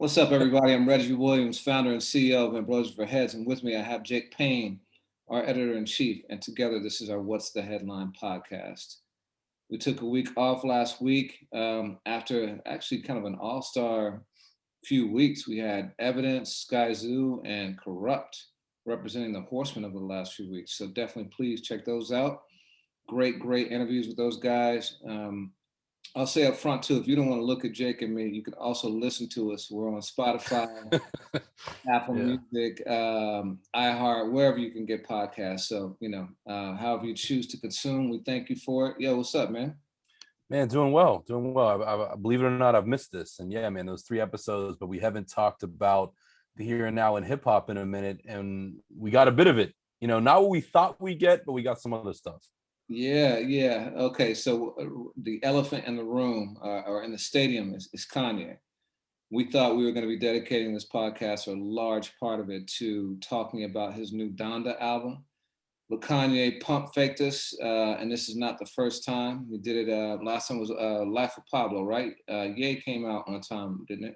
What's up, everybody? I'm Reggie Williams, founder and CEO of Ambrosia for Heads, and with me I have Jake Payne, our editor-in-chief, and together this is our What's the Headline podcast. We took a week off last week after actually kind of an all-star few weeks. We had Evidence, Skyzoo, and Corrupt representing the horsemen of the last few weeks. So definitely please check those out. Great interviews with those guys. I'll say up front too, if you don't want to look at Jake and me, you can also listen to us. We're on Spotify, Apple Music, iHeart, wherever you can get podcasts. So, however you choose to consume, we thank you for it. Yo, what's up, man? Man, doing well. I believe it or not, I've missed this. And yeah, man, those 3 episodes, but we haven't talked about the here and now in hip hop in a minute. And we got a bit of it, not what we thought we get, but we got some other stuff. Yeah. Okay, so the elephant in the room or in the stadium is Kanye. We thought we were going to be dedicating this podcast, or a large part of it, to talking about his new Donda album. But Kanye pump faked us, and this is not the first time. He did it, last time was Life of Pablo, right? Ye came out on time, didn't it?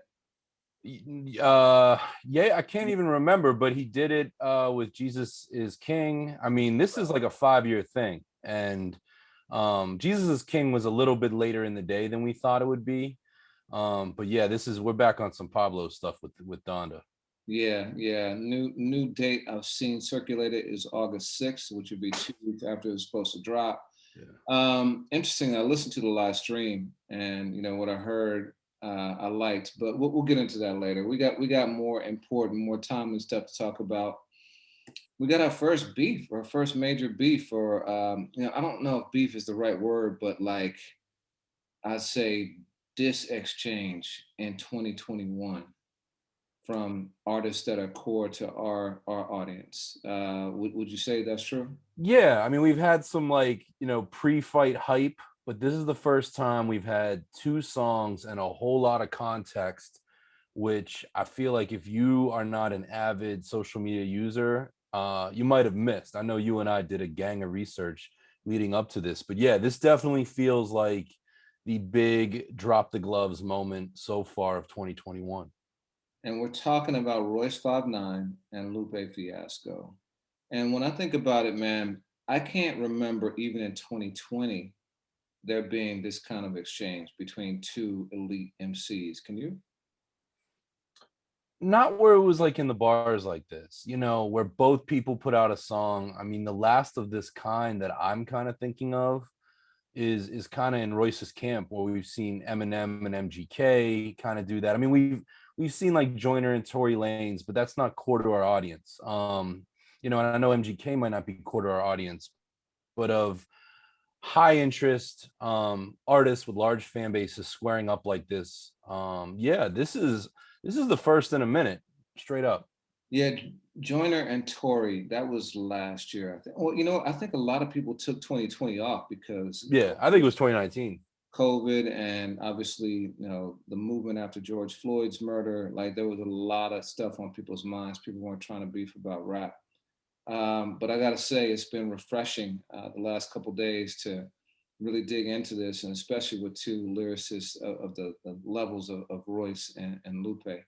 Yeah, I can't even remember, but he did it with Jesus is King. I mean, this is like a 5-year thing. And Jesus is King was a little bit later in the day than we thought it would be. But yeah, we're back on some Pablo stuff with Donda. Yeah. New date I've seen circulated is August 6th, which would be 2 weeks after it's supposed to drop. Yeah. Interesting. I listened to the live stream, and what I heard, I liked, but we'll get into that later. We got more important, more timely stuff to talk about. We got our first beef, our first major beef, or I don't know if beef is the right word, but like I'd say diss exchange in 2021 from artists that are core to our audience. Would you say that's true? Yeah, I mean, we've had some pre-fight hype, but this is the first time we've had 2 songs and a whole lot of context, which I feel like if you are not an avid social media user, you might have missed. I know you and I did a gang of research leading up to this, but yeah, this definitely feels like the big drop the gloves moment so far of 2021. And we're talking about Royce 5'9" and Lupe Fiasco. And when I think about it, man, I can't remember even in 2020 there being this kind of exchange between 2 elite MCs. Can you? Not where it was like in the bars like this, where both people put out a song. I mean, the last of this kind that I'm kind of thinking of is kind of in Royce's camp, where we've seen Eminem and MGK kind of do that. I mean, we've seen like Joyner and Tory Lanez, but that's not core to our audience. And I know MGK might not be core to our audience, but of high interest artists with large fan bases squaring up like this, yeah, this is the first in a minute, straight up. Yeah, Joyner and Tory, that was last year, I think. Well, I think a lot of people took 2020 off because I think it was 2019. COVID, and obviously, the movement after George Floyd's murder. Like, there was a lot of stuff on people's minds. People weren't trying to beef about rap. But I gotta say, it's been refreshing the last couple of days to really dig into this, and especially with 2 lyricists of the levels of Royce and Lupe.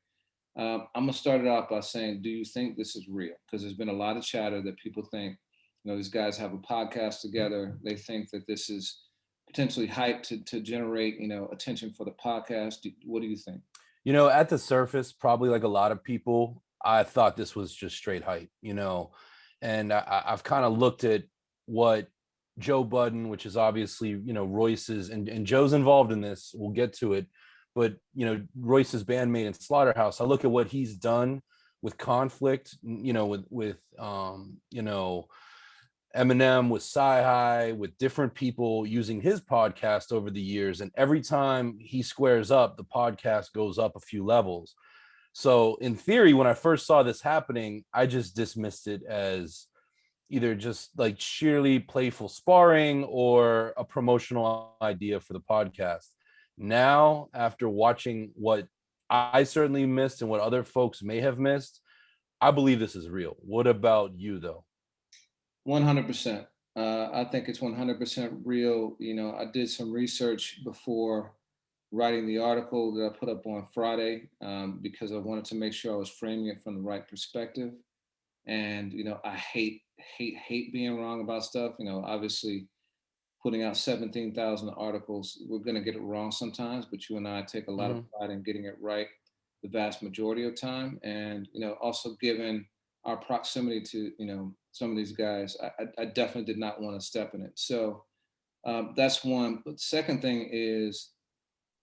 I'm gonna start it off by saying, do you think this is real? Because there's been a lot of chatter that people think, these guys have a podcast together. They think that this is potentially hype to generate, attention for the podcast. What do you think? At the surface, probably like a lot of people, I thought this was just straight hype, and I've kind of looked at what Joe Budden, which is obviously, Royce's, and Joe's involved in this, we'll get to it, but, Royce's bandmate in Slaughterhouse, I look at what he's done with Conflict, with Eminem, with Sci-Hi, with different people using his podcast over the years. And every time he squares up, the podcast goes up a few levels. So in theory, when I first saw this happening, I just dismissed it as either just like sheerly playful sparring or a promotional idea for the podcast. Now, after watching what I certainly missed and what other folks may have missed, I believe this is real. What about you, though? 100%. I think it's 100% real. I did some research before writing the article that I put up on Friday, because I wanted to make sure I was framing it from the right perspective. And I hate being wrong about stuff. Obviously, putting out 17,000 articles, we're going to get it wrong sometimes, but you and I take a lot of Mhm. pride in getting it right the vast majority of time. And also given our proximity to some of these guys, I definitely did not want to step in it. So that's one. But second thing is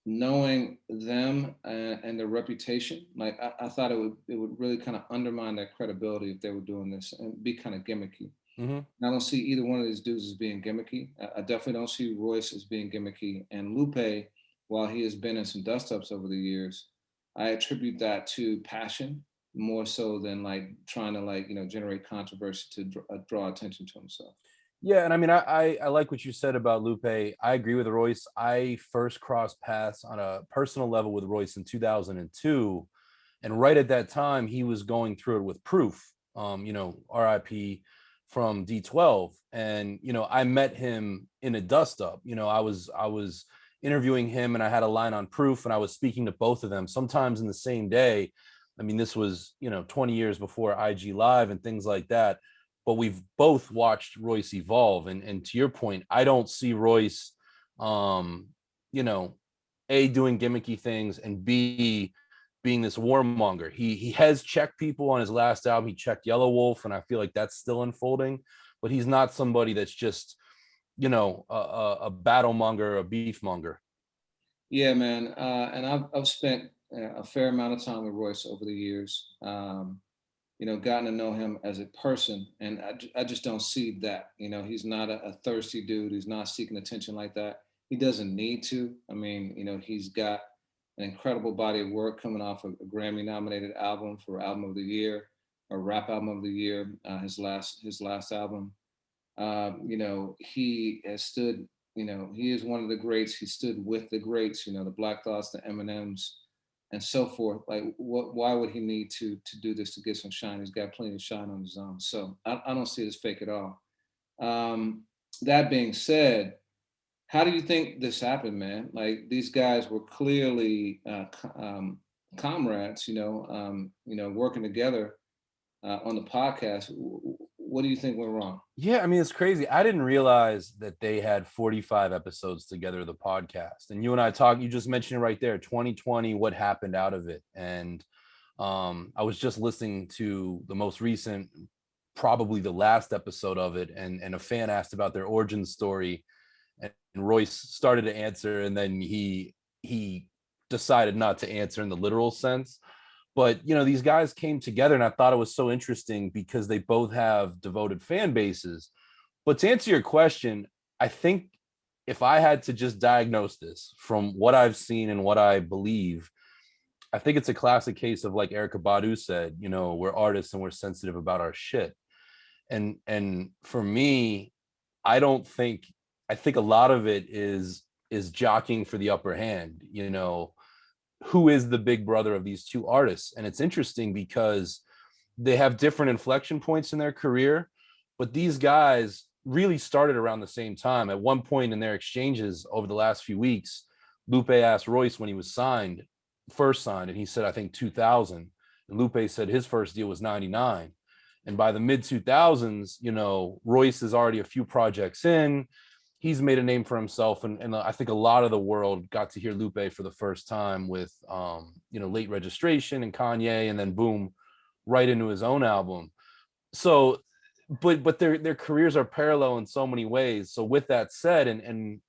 knowing them and their reputation. Like I thought it would really kind of undermine their credibility if they were doing this and be kind of gimmicky. Mhm. I don't see either one of these dudes as being gimmicky. I definitely don't see Royce as being gimmicky. And Lupe, while he has been in some dust ups over the years, I attribute that to passion more so than like trying to like generate controversy to draw attention to himself. Yeah, and I mean, I like what you said about Lupe. I agree with Royce. I first crossed paths on a personal level with Royce in 2002, and right at that time, he was going through it with Proof. RIP from D12, and I met him in a dust up. I was interviewing him, and I had a line on Proof, and I was speaking to both of them sometimes in the same day. I mean, this was 20 years before IG Live and things like that, but we've both watched Royce evolve. And to your point, I don't see Royce, um, you know, A, doing gimmicky things, and B, being this warmonger. He has checked people on his last album. He checked Yellow Wolf, and I feel like that's still unfolding. But he's not somebody that's just, a battle monger, a beef monger. Yeah, man. And I've spent a fair amount of time with Royce over the years. Gotten to know him as a person, and I just don't see that. He's not a thirsty dude. He's not seeking attention like that. He doesn't need to. I mean, he's got an incredible body of work coming off of a Grammy-nominated album for Album of the Year, or Rap Album of the Year. His last album. He has stood. He is one of the greats. He stood with the greats. The Black Thoughts, the Eminems, and so forth. Like, what? Why would he need to do this to get some shine? He's got plenty of shine on his own. So I don't see it as fake at all. That being said, how do you think this happened, man? Like these guys were clearly comrades. Working together on the podcast. What do you think went wrong? Yeah, I mean, it's crazy. I didn't realize that they had 45 episodes together of the podcast. And you and I talked, you just mentioned it right there, 2020, what happened out of it. And I was just listening to the most recent, probably the last episode of it, and a fan asked about their origin story, and Royce started to answer, and then he decided not to answer in the literal sense. But these guys came together, and I thought it was so interesting because they both have devoted fan bases. But to answer your question, I think if I had to just diagnose this from what I've seen and what I believe, I think it's a classic case of, like Erica Badu said, we're artists and we're sensitive about our shit. And for me, I don't think I think a lot of it is jockeying for the upper hand. Who is the big brother of these two artists? And it's interesting because they have different inflection points in their career, but these guys really started around the same time. At one point in their exchanges over the last few weeks, Lupe asked Royce when he was first signed, and he said, I think 2000. And Lupe said his first deal was 99. And by the mid 2000s, Royce is already a few projects in. He's made a name for himself, and I think a lot of the world got to hear Lupe for the first time with Late Registration and Kanye, and then boom, right into his own album. So but their careers are parallel in so many ways. So with that said, and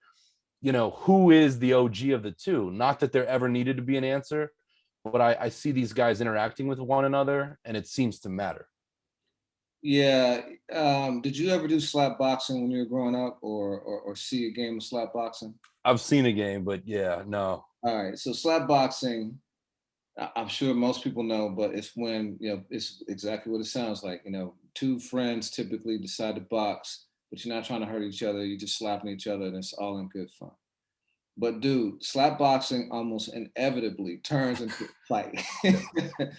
who is the OG of the two? Not that there ever needed to be an answer, but I see these guys interacting with one another, and it seems to matter. Yeah. Did you ever do slap boxing when you were growing up, or see a game of slap boxing? I've seen a game, but yeah, no. All right. So slap boxing, I'm sure most people know, but it's when, it's exactly what it sounds like. Two friends typically decide to box, but you're not trying to hurt each other. You're just slapping each other, and it's all in good fun. But dude, slap boxing almost inevitably turns into a fight.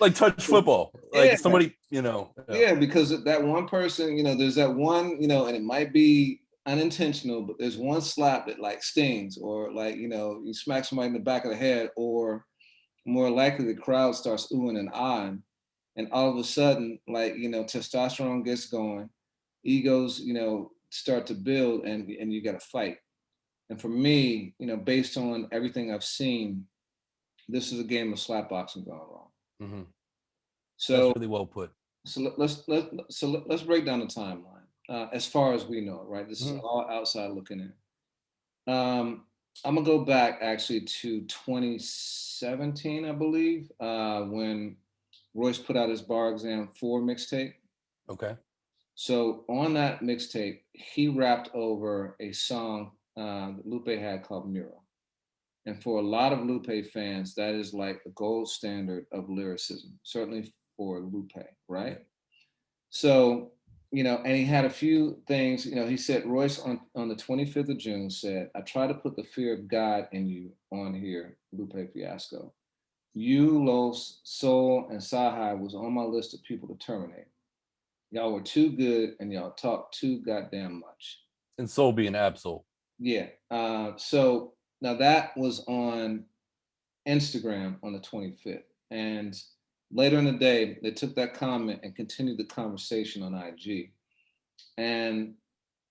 Like touch football, Yeah, like somebody, yeah, because that one person, there's that one, and it might be unintentional, but there's one slap that like stings, or like, you smack somebody in the back of the head, or more likely the crowd starts oohing and ahhing. And all of a sudden, like, testosterone gets going, egos, start to build, and you got to fight. And for me, based on everything I've seen, this is a game of slap boxing gone wrong. Mm-hmm. So, That's really well put. let's break down the timeline as far as we know, right? This is Mm-hmm. all outside looking in. I'm gonna go back actually to 2017, I believe, when Royce put out his Bar Exam 4 mixtape. Okay. So on that mixtape, he rapped over a song that Lupe had called Mural. And for a lot of Lupe fans, that is like the gold standard of lyricism, certainly for Lupe, right? Yeah. So, and he had a few things, he said, Royce on the 25th of June said, I try to put the fear of God in you on here, Lupe Fiasco. You, Los, Soul, and Sahai was on my list of people to terminate. Y'all were too good and y'all talked too goddamn much. And Soul being Absol. Yeah. So now that was on Instagram on the 25th. And later in the day, they took that comment and continued the conversation on IG. And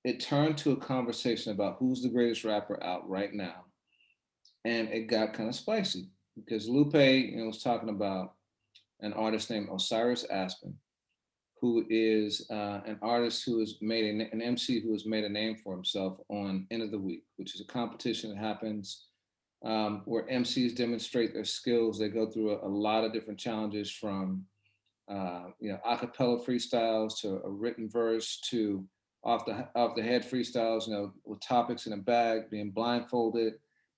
it turned to a conversation about who's the greatest rapper out right now. And it got kind of spicy because Lupe, was talking about an artist named Osiris Aspen, who is an artist who has made an MC who has made a name for himself on End of the Week, which is a competition that happens where MCs demonstrate their skills. They go through a lot of different challenges, from a cappella freestyles to a written verse to off the head freestyles, with topics in a bag, being blindfolded.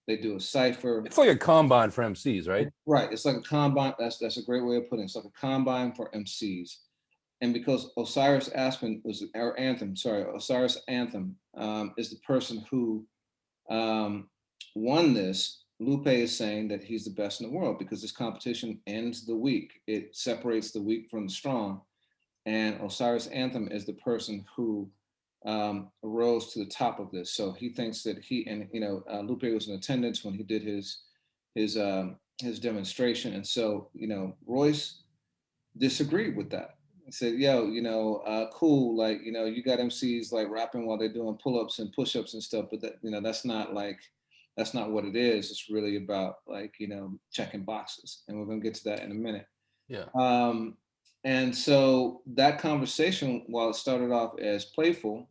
They do a cipher. It's like a combine for MCs, right? Right. It's like a combine. That's a great way of putting it. It's like a combine for MCs. And because Osiris Aspen was our anthem, Osiris Anthem is the person who won this. Lupe is saying that he's the best in the world because this competition ends the weak. It separates the weak from the strong. And Osiris Anthem is the person who rose to the top of this. So he thinks that Lupe was in attendance when he did his demonstration. And so, Royce disagreed with that. He said, yo, cool, like, you got MCs like rapping while they're doing pull-ups and push-ups and stuff, but that's not what it is. It's really about like, checking boxes. And we're gonna get to that in a minute. Yeah. And so that conversation, while it started off as playful,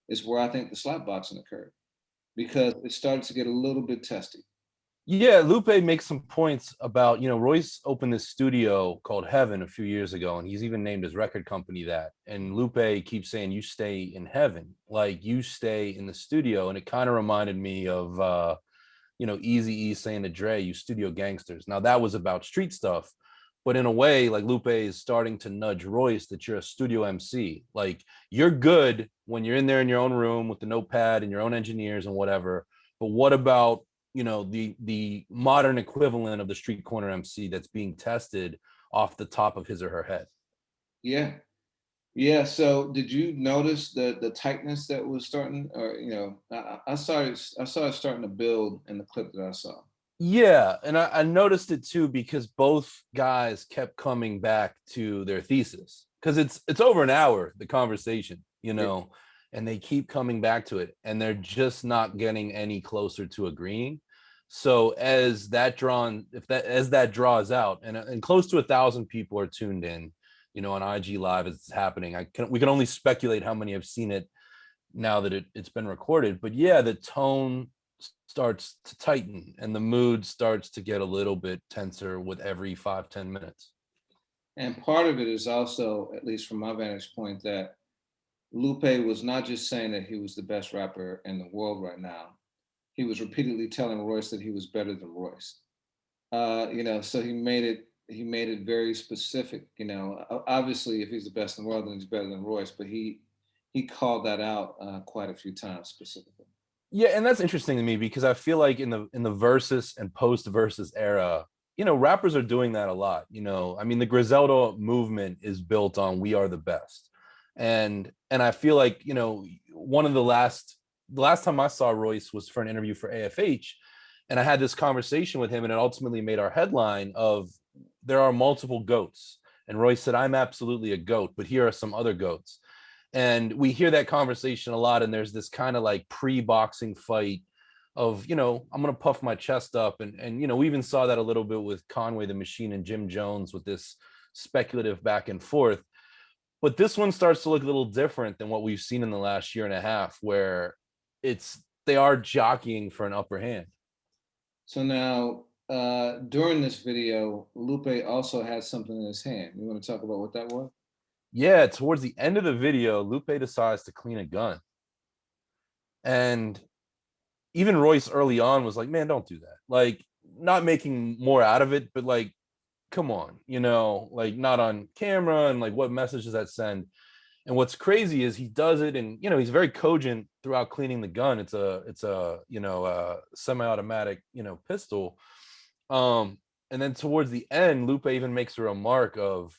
is where I think the slap boxing occurred, because it started to get a little bit testy. Yeah, Lupe makes some points about, Royce opened this studio called Heaven a few years ago, and he's even named his record company that. And Lupe keeps saying, you stay in heaven, like you stay in the studio. And it kind of reminded me of, Eazy-E saying to Dre, you studio gangsters. Now that was about street stuff, but in a way, like Lupe is starting to nudge Royce that you're a studio MC. Like you're good when you're in there in your own room with the notepad and your own engineers and whatever. But what about the modern equivalent of the street corner MC that's being tested off the top of his or her head? Yeah. So did you notice the tightness that was starting, or I saw it starting to build in the clip that I saw. Yeah, and I noticed it too, because both guys kept coming back to their thesis, because it's over an hour, the conversation, Yeah. and they keep coming back to it, and they're just not getting any closer to agreeing. So as that draws out, and close to 1,000 people are tuned in, on IG Live as it's happening. We can only speculate how many have seen it now that it's been recorded. But yeah, the tone starts to tighten and the mood starts to get a little bit tenser with every 5-10 minutes. And part of it is also, at least from my vantage point, that Lupe was not just saying that he was the best rapper in the world right now. He was repeatedly telling Royce that he was better than Royce. So he made it very specific. Obviously, if he's the best in the world, then he's better than Royce. But he called that out quite a few times specifically. Yeah, and that's interesting to me, because I feel like in the Verzuz and post Verzuz era, rappers are doing that a lot. I mean, the Griselda movement is built on "We are the best," and I feel like one of the last the last time I saw Royce was for an interview for AFH, and I had this conversation with him, and it ultimately made our headline of there are multiple goats. And Royce said, I'm absolutely a goat, but here are some other goats. And we hear that conversation a lot, and there's this kind of like pre-boxing fight of, you know, I'm gonna puff my chest up, and you know, we even saw that a little bit with Conway the Machine and Jim Jones with this speculative back and forth. But this one starts to look a little different than what we've seen in the last year and a half, where they are jockeying for an upper hand. So now, during this video, Lupe also had something in his hand. You want to talk about what that was? Yeah, towards the end of the video, Lupe decides to clean a gun. And even Royce early on was like, man, don't do that. Like, not making more out of it, but like, come on, you know, like not on camera, and like what message does that send? And what's crazy is he does it, and you know, he's very cogent throughout cleaning the gun. It's a you know, semi-automatic, you know, pistol. And then towards the end, Lupe even makes a remark of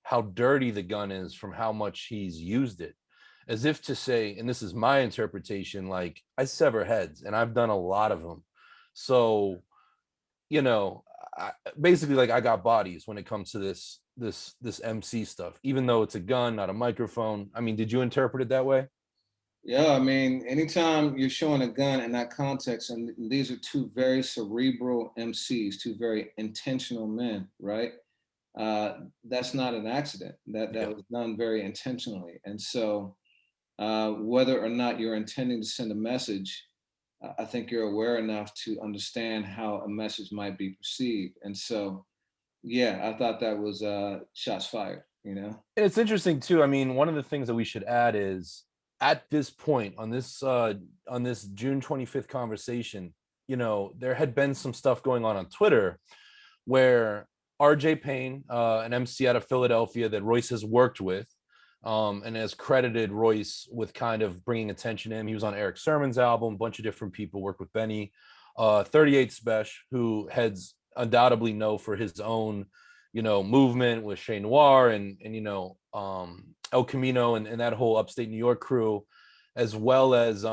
how dirty the gun is from how much he's used it, as if to say, and this is my interpretation, like, I sever heads and I've done a lot of them. So, you know, basically, like, I got bodies when it comes to this MC stuff, even though it's a gun, not a microphone. I mean, did you interpret it that way? Yeah, I mean, anytime you're showing a gun in that context, and these are two very cerebral MCs, two very intentional men, right? That's not an accident. That Yeah. was done very intentionally. And so, whether or not you're intending to send a message, I think you're aware enough to understand how a message might be perceived. And so, yeah, I thought that was shots fired. You know. And it's interesting too. I mean, one of the things that we should add is at this point on this June 25th conversation, you know, there had been some stuff going on Twitter where RJ Payne, an MC out of Philadelphia that Royce has worked with, and has credited Royce with kind of bringing attention to him. He was on Eric Sermon's album, a bunch of different people worked with Benny. 38 Special, who heads undoubtedly know for his own, you know, movement with Chez Noir and you know, El Camino and that whole upstate New York crew, as well as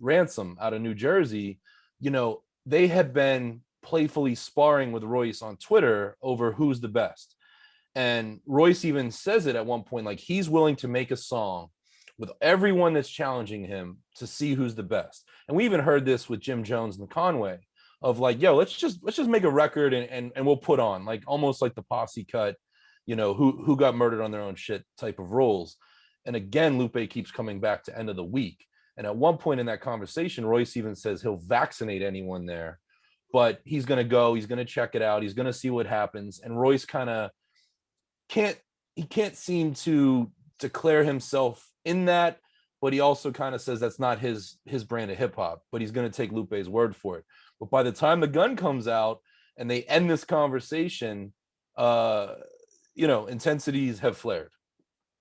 Ransom out of New Jersey. You know, they had been playfully sparring with Royce on Twitter over who's the best. And Royce even says it at one point, like he's willing to make a song with everyone that's challenging him to see who's the best. And we even heard this with Jim Jones and Conway of like, yo, let's just make a record and we'll put on like almost like the Posse cut, you know, who got murdered on their own shit type of roles. And again, Lupe keeps coming back to end of the week. And at one point in that conversation, Royce even says he'll vaccinate anyone there, but he's going to go, he's going to check it out, he's going to see what happens. And Royce kind of can't seem to declare himself in that, but he also kind of says that's not his brand of hip hop, but he's going to take Lupe's word for it. But by the time the gun comes out and they end this conversation, you know, intensities have flared.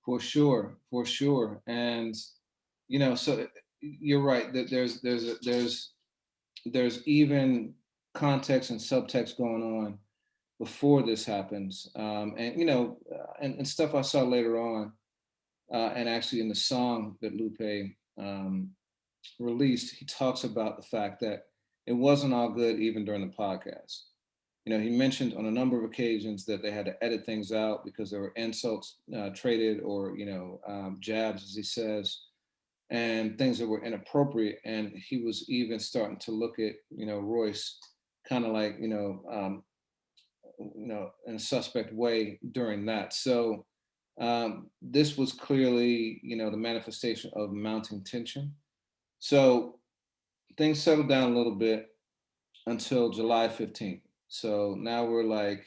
For sure, for sure. And you know, so you're right that there's even context and subtext going on before this happens. And you know, and stuff I saw later on, and actually in the song that Lupe released, he talks about the fact that it wasn't all good even during the podcast. You know, he mentioned on a number of occasions that they had to edit things out because there were insults traded, or you know, jabs, as he says, and things that were inappropriate. And he was even starting to look at, you know, Royce kind of like, in a suspect way during that. So this was clearly, you know, the manifestation of mounting tension. So things settled down a little bit until July 15th. So now we're like,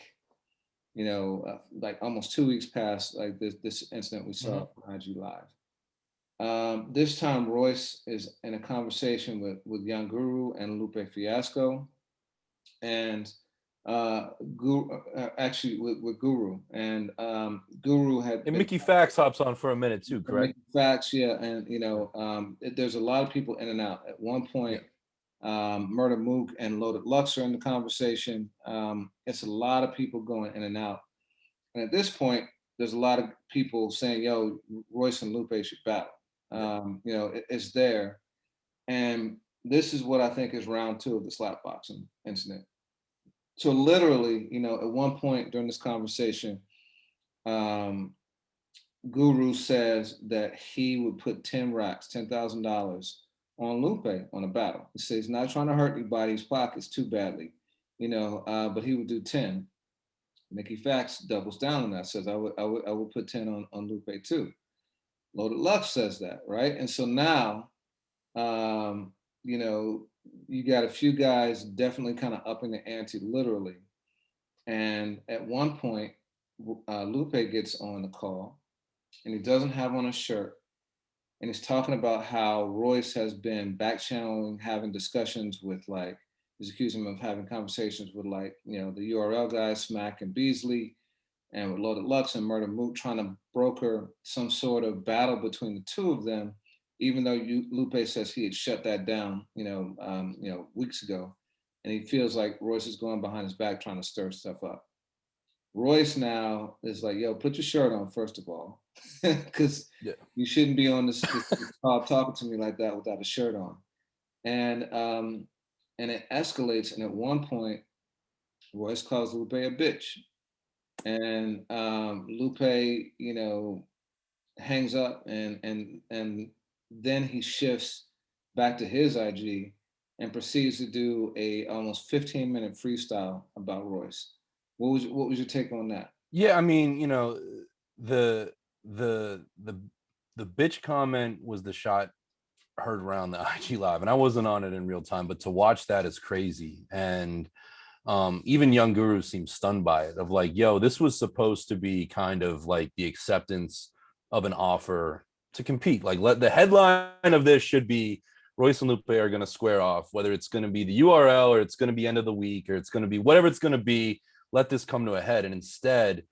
you know, like almost 2 weeks past like this incident we saw on IG Live. This time, Royce is in a conversation with Young Guru and Lupe Fiasco, and actually with Guru. And Guru had And Mickey Factz hops on for a minute too, correct? Mickey Factz, yeah. And you know, there's a lot of people in and out. At one point, Murder Mook and Loaded Lux are in the conversation. It's a lot of people going in and out. And at this point, there's a lot of people saying, "Yo, Royce and Lupe should battle." You know, it's there. And this is what I think is round two of the slapboxing incident. So literally, at one point during this conversation, um, Guru says that he would put 10 racks, $10,000 on Lupe on a battle. He says he's not trying to hurt anybody's pockets too badly, but he would do 10. Mickey Factz doubles down on that, says I would put 10 on Lupe too. Loaded Lux says that, right? And so now, um, you know, you got a few guys definitely kind of upping the ante literally. And at one point, Lupe gets on the call and he doesn't have on a shirt. And he's talking about how Royce has been back channeling, having discussions with he's accusing him of having conversations with the URL guys, Smack and Beasley, and with Loaded Lux and Murder Moot, trying to broker some sort of battle between the two of them, even though Lupe says he had shut that down, weeks ago. And he feels like Royce is going behind his back trying to stir stuff up. Royce now is like, yo, put your shirt on, first of all, because you shouldn't be on this call talking to me like that without a shirt on. And it escalates. And at one point, Royce calls Lupe a bitch. And Lupe, hangs up and then he shifts back to his IG and proceeds to do a almost 15-minute freestyle about Royce. What was your take on that? Yeah, I mean, the the the the bitch comment was the shot heard around the IG live, and I wasn't on it in real time, but to watch that is crazy. And even Young Guru seems stunned by it, of like, yo, this was supposed to be kind of like the acceptance of an offer to compete. Like, the headline of this should be Royce and Lupe are going to square off, whether it's going to be the URL or it's going to be end of the week or it's going to be whatever it's going to be. Let this come to a head. And instead,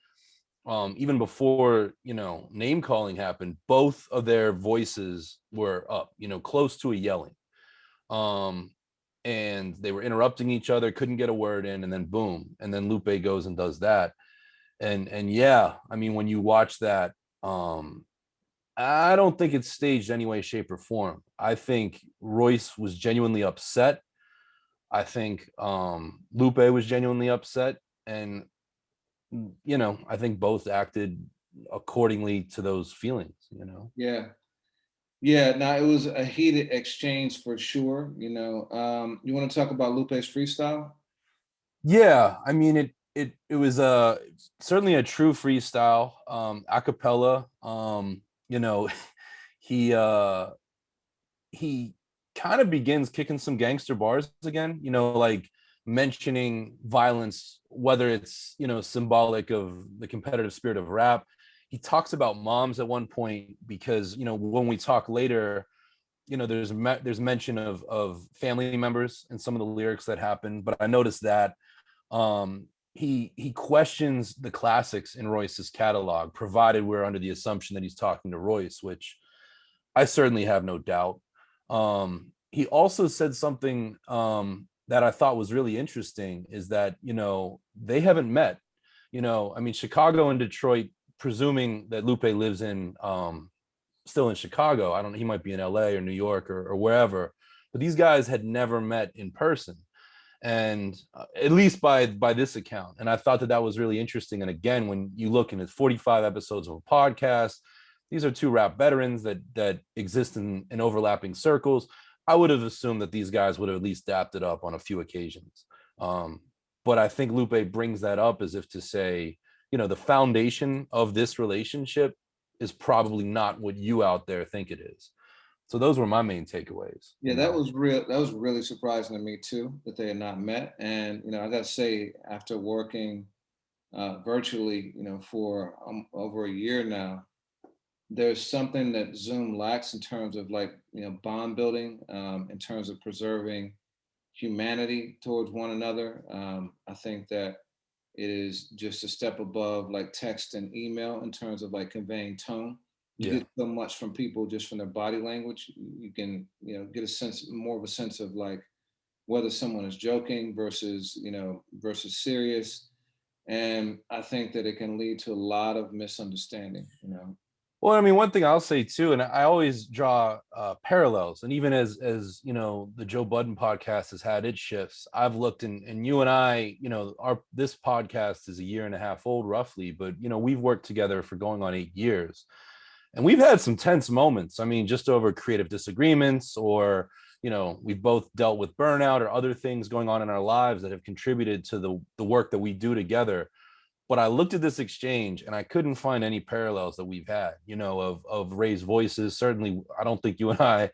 even before name calling happened, both of their voices were up, close to a yelling. And they were interrupting each other, couldn't get a word in, and then boom, and then Lupe goes and does that. And yeah, I mean, when you watch that, I don't think it's staged any way, shape, or form. I think Royce was genuinely upset. I think Lupe was genuinely upset, and I think both acted accordingly to those feelings. Yeah, now it was a heated exchange for sure. You want to talk about Lupe's freestyle? Yeah, I mean, it was certainly a true freestyle, a cappella. He he kind of begins kicking some gangster bars again, like mentioning violence, whether it's symbolic of the competitive spirit of rap. He talks about moms at one point because when we talk later, there's mention of family members in some of the lyrics that happen. But I noticed that he questions the classics in Royce's catalog, provided we're under the assumption that he's talking to Royce, which I certainly have no doubt. He also said something that I thought was really interesting, is that they haven't met. I mean, Chicago and Detroit, presuming that Lupe lives in still in Chicago, I don't know, he might be in LA or New York or wherever, but these guys had never met in person, and at least by this account. And I thought that was really interesting. And again, when you look in his 45 episodes of a podcast, these are two rap veterans that exist in overlapping circles. I would have assumed that these guys would have at least dapped it up on a few occasions. But I think Lupe brings that up as if to say, the foundation of this relationship is probably not what you out there think it is. So those were my main takeaways. Yeah, that was real. That was really surprising to me too, that they had not met. And I got to say, after working virtually, for over a year now, there's something that Zoom lacks in terms of bond building, in terms of preserving humanity towards one another. I think that it is just a step above text and email in terms of conveying tone. You get so much from people just from their body language. You can get more of a sense of whether someone is joking versus serious. And I think that it can lead to a lot of misunderstanding. Well, I mean, one thing I'll say too, and I always draw parallels, and even as you know, the Joe Budden podcast has had its shifts. I've looked, and you and I, you know, our this podcast is a year and a half old, roughly, but you know, we've worked together for going on 8 years, and we've had some tense moments. I mean, just over creative disagreements, or you know, we've both dealt with burnout or other things going on in our lives that have contributed to the work that we do together. But I looked at this exchange and I couldn't find any parallels that we've had, you know, of raised voices. Certainly, I don't think you and I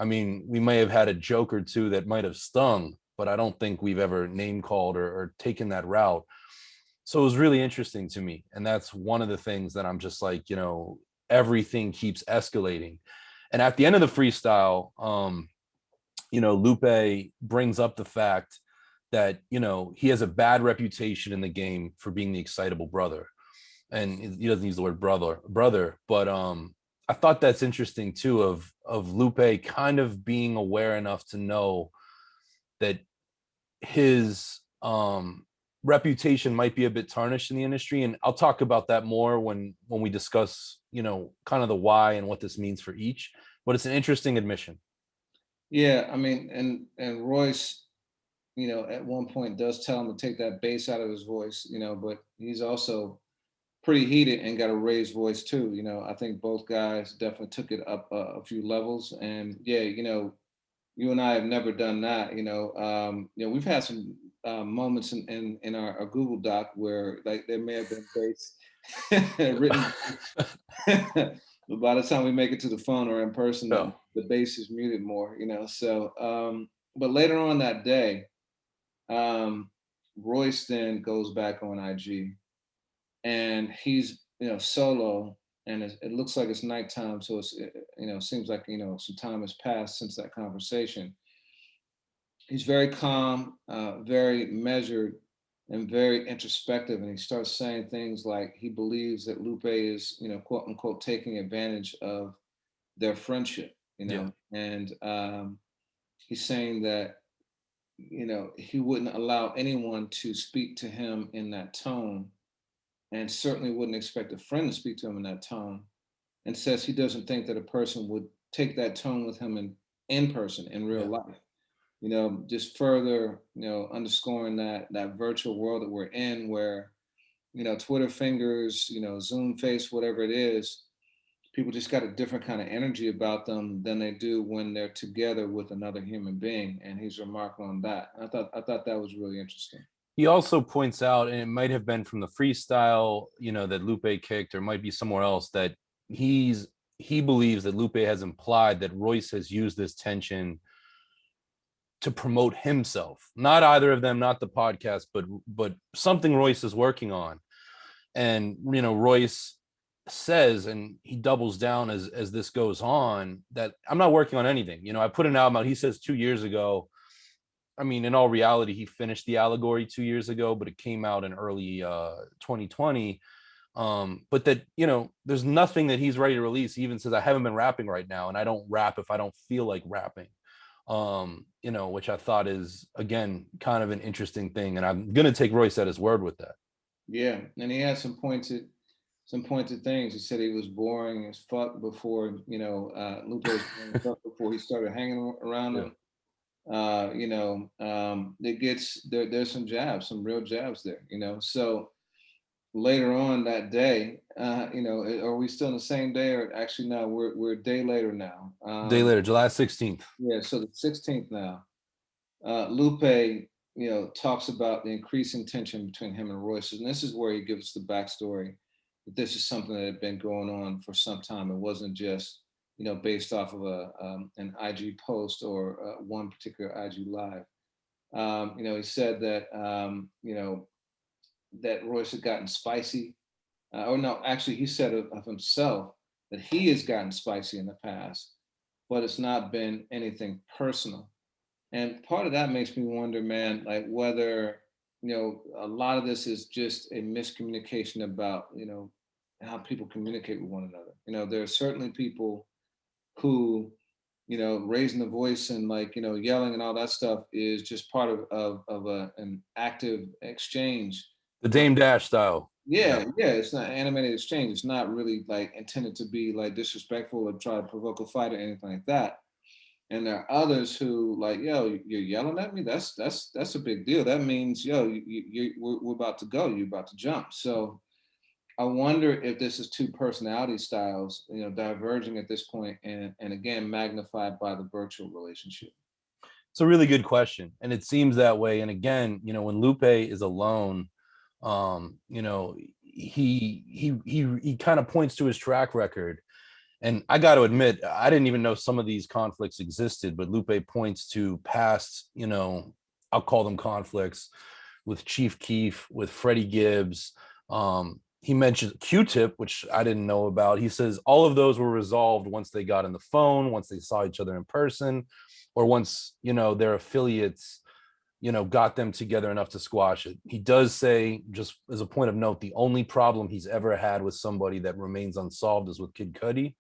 mean, we may have had a joke or two that might have stung, but I don't think we've ever name called or taken that route. So it was really interesting to me. And that's one of the things that I'm just like, you know, everything keeps escalating. And at the end of the freestyle, you know, Lupe brings up the fact that, you know, he has a bad reputation in the game for being the excitable brother. And he doesn't use the word brother, but I thought that's interesting too, of Lupe kind of being aware enough to know that his reputation might be a bit tarnished in the industry. And I'll talk about that more when we discuss, you know, kind of the why and what this means for each. But it's an interesting admission. Yeah, I mean, and Royce, you know, at one point does tell him to take that bass out of his voice, you know, but he's also pretty heated and got a raised voice too. You know, I think both guys definitely took it up a few levels. And yeah, you know, you and I have never done that. You know, we've had some moments in our Google Doc where like there may have been bass written, but by the time we make it to the phone or in person, Yeah. the bass is muted more. You know, so but later on that day, Royce then goes back on IG and he's, you know, solo, and it looks like it's nighttime, so you know, seems like, you know, some time has passed since that conversation. He's very calm, very measured, and very introspective, and he starts saying things like he believes that Lupe is, you know, quote unquote, taking advantage of their friendship, you Yeah. know, and he's saying that, you know, he wouldn't allow anyone to speak to him in that tone, and certainly wouldn't expect a friend to speak to him in that tone, and says he doesn't think that a person would take that tone with him in person in real Yeah. life. You know, just further, you know, underscoring that virtual world that we're in, where, you know, Twitter fingers, you know, Zoom face, whatever it is, people just got a different kind of energy about them than they do when they're together with another human being. And he's remarkable on that. I thought that was really interesting. He also points out, and it might have been from the freestyle, you know, that Lupe kicked, or might be somewhere else, that he believes that Lupe has implied that Royce has used this tension to promote himself. Not either of them, not the podcast, but something Royce is working on. And you know, Royce says, and he doubles down as this goes on, that I'm not working on anything. You know, I put an album out. He says 2 years ago. I mean, in all reality, he finished the allegory 2 years ago, but it came out in early 2020. But that, you know, there's nothing that he's ready to release. He even says, I haven't been rapping right now, and I don't rap if I don't feel like rapping. You know, which I thought is, again, kind of an interesting thing. And I'm gonna take Royce at his word with that. Yeah, and he had some pointed things. He said he was boring as fuck before, you know, Lupe was boring as fuck before he started hanging around Yeah. him. You know, it gets there. There's some jabs, some real jabs there. You know, so later on that day, you know, are we still in the same day, or actually no? We're a day later now. Day later, July 16th. Yeah, so the 16th now. Lupe, you know, talks about the increasing tension between him and Royce, and this is where he gives us the backstory that this is something that had been going on for some time. It wasn't just, you know, based off of an IG post or one particular IG live. You know, he said that you know, that Royce had gotten spicy. Or no, actually, he said of himself that he has gotten spicy in the past, but it's not been anything personal. And part of that makes me wonder, man, like whether, you know, a lot of this is just a miscommunication about, you know, how people communicate with one another. You know, there are certainly people who, you know, raising the voice and like, you know, yelling and all that stuff is just part of an active exchange. The But Dame Dash style. Yeah, yeah, it's not animated exchange. It's not really like intended to be like disrespectful or try to provoke a fight or anything like that. And there are others who like, yo, you're yelling at me. That's a big deal. That means, yo, we're about to go. You're about to jump. So I wonder if this is two personality styles, diverging at this point, and again magnified by the virtual relationship. It's a really good question, and it seems that way. And again, when Lupe is alone, he kind of points to his track record. And I got to admit, I didn't even know some of these conflicts existed, but Lupe points to past, I'll call them conflicts with Chief Keef, with Freddie Gibbs. He mentions Q-Tip, which I didn't know about. He says all of those were resolved once they got on the phone, once they saw each other in person, or once, their affiliates, got them together enough to squash it. He does say, just as a point of note, the only problem he's ever had with somebody that remains unsolved is with Kid Cudi.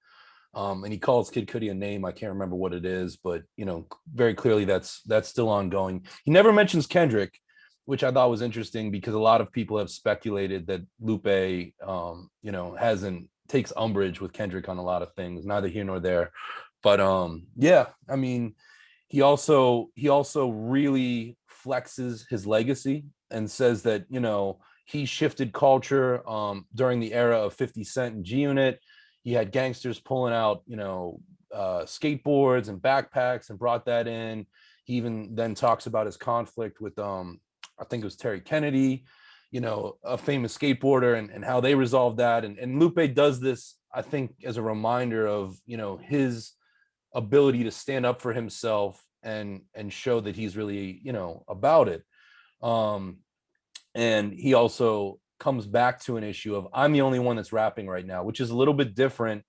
And he calls Kid Cudi a name. I can't remember what it is, but very clearly that's still ongoing. He never mentions Kendrick, which I thought was interesting because a lot of people have speculated that Lupe, hasn't takes umbrage with Kendrick on a lot of things. Neither here nor there, but yeah, I mean, he also really flexes his legacy and says that he shifted culture during the era of 50 Cent and G Unit. He had gangsters pulling out skateboards and backpacks and brought that in. He even then talks about his conflict with I think it was Terry Kennedy, a famous skateboarder, and how they resolved that. And Lupe does this, I think, as a reminder of his ability to stand up for himself and show that he's really about it. And he also comes back to an issue of I'm the only one that's rapping right now, which is a little bit different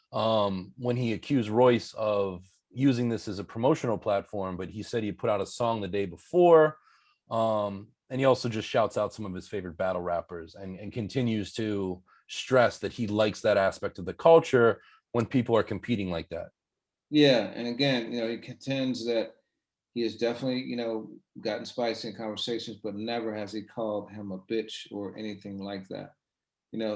when he accused Royce of using this as a promotional platform, but he said he put out a song the day before. And he also just shouts out some of his favorite battle rappers and continues to stress that he likes that aspect of the culture when people are competing like that. Yeah, and again, he contends that he has definitely, gotten spicy in conversations, but never has he called him a bitch or anything like that.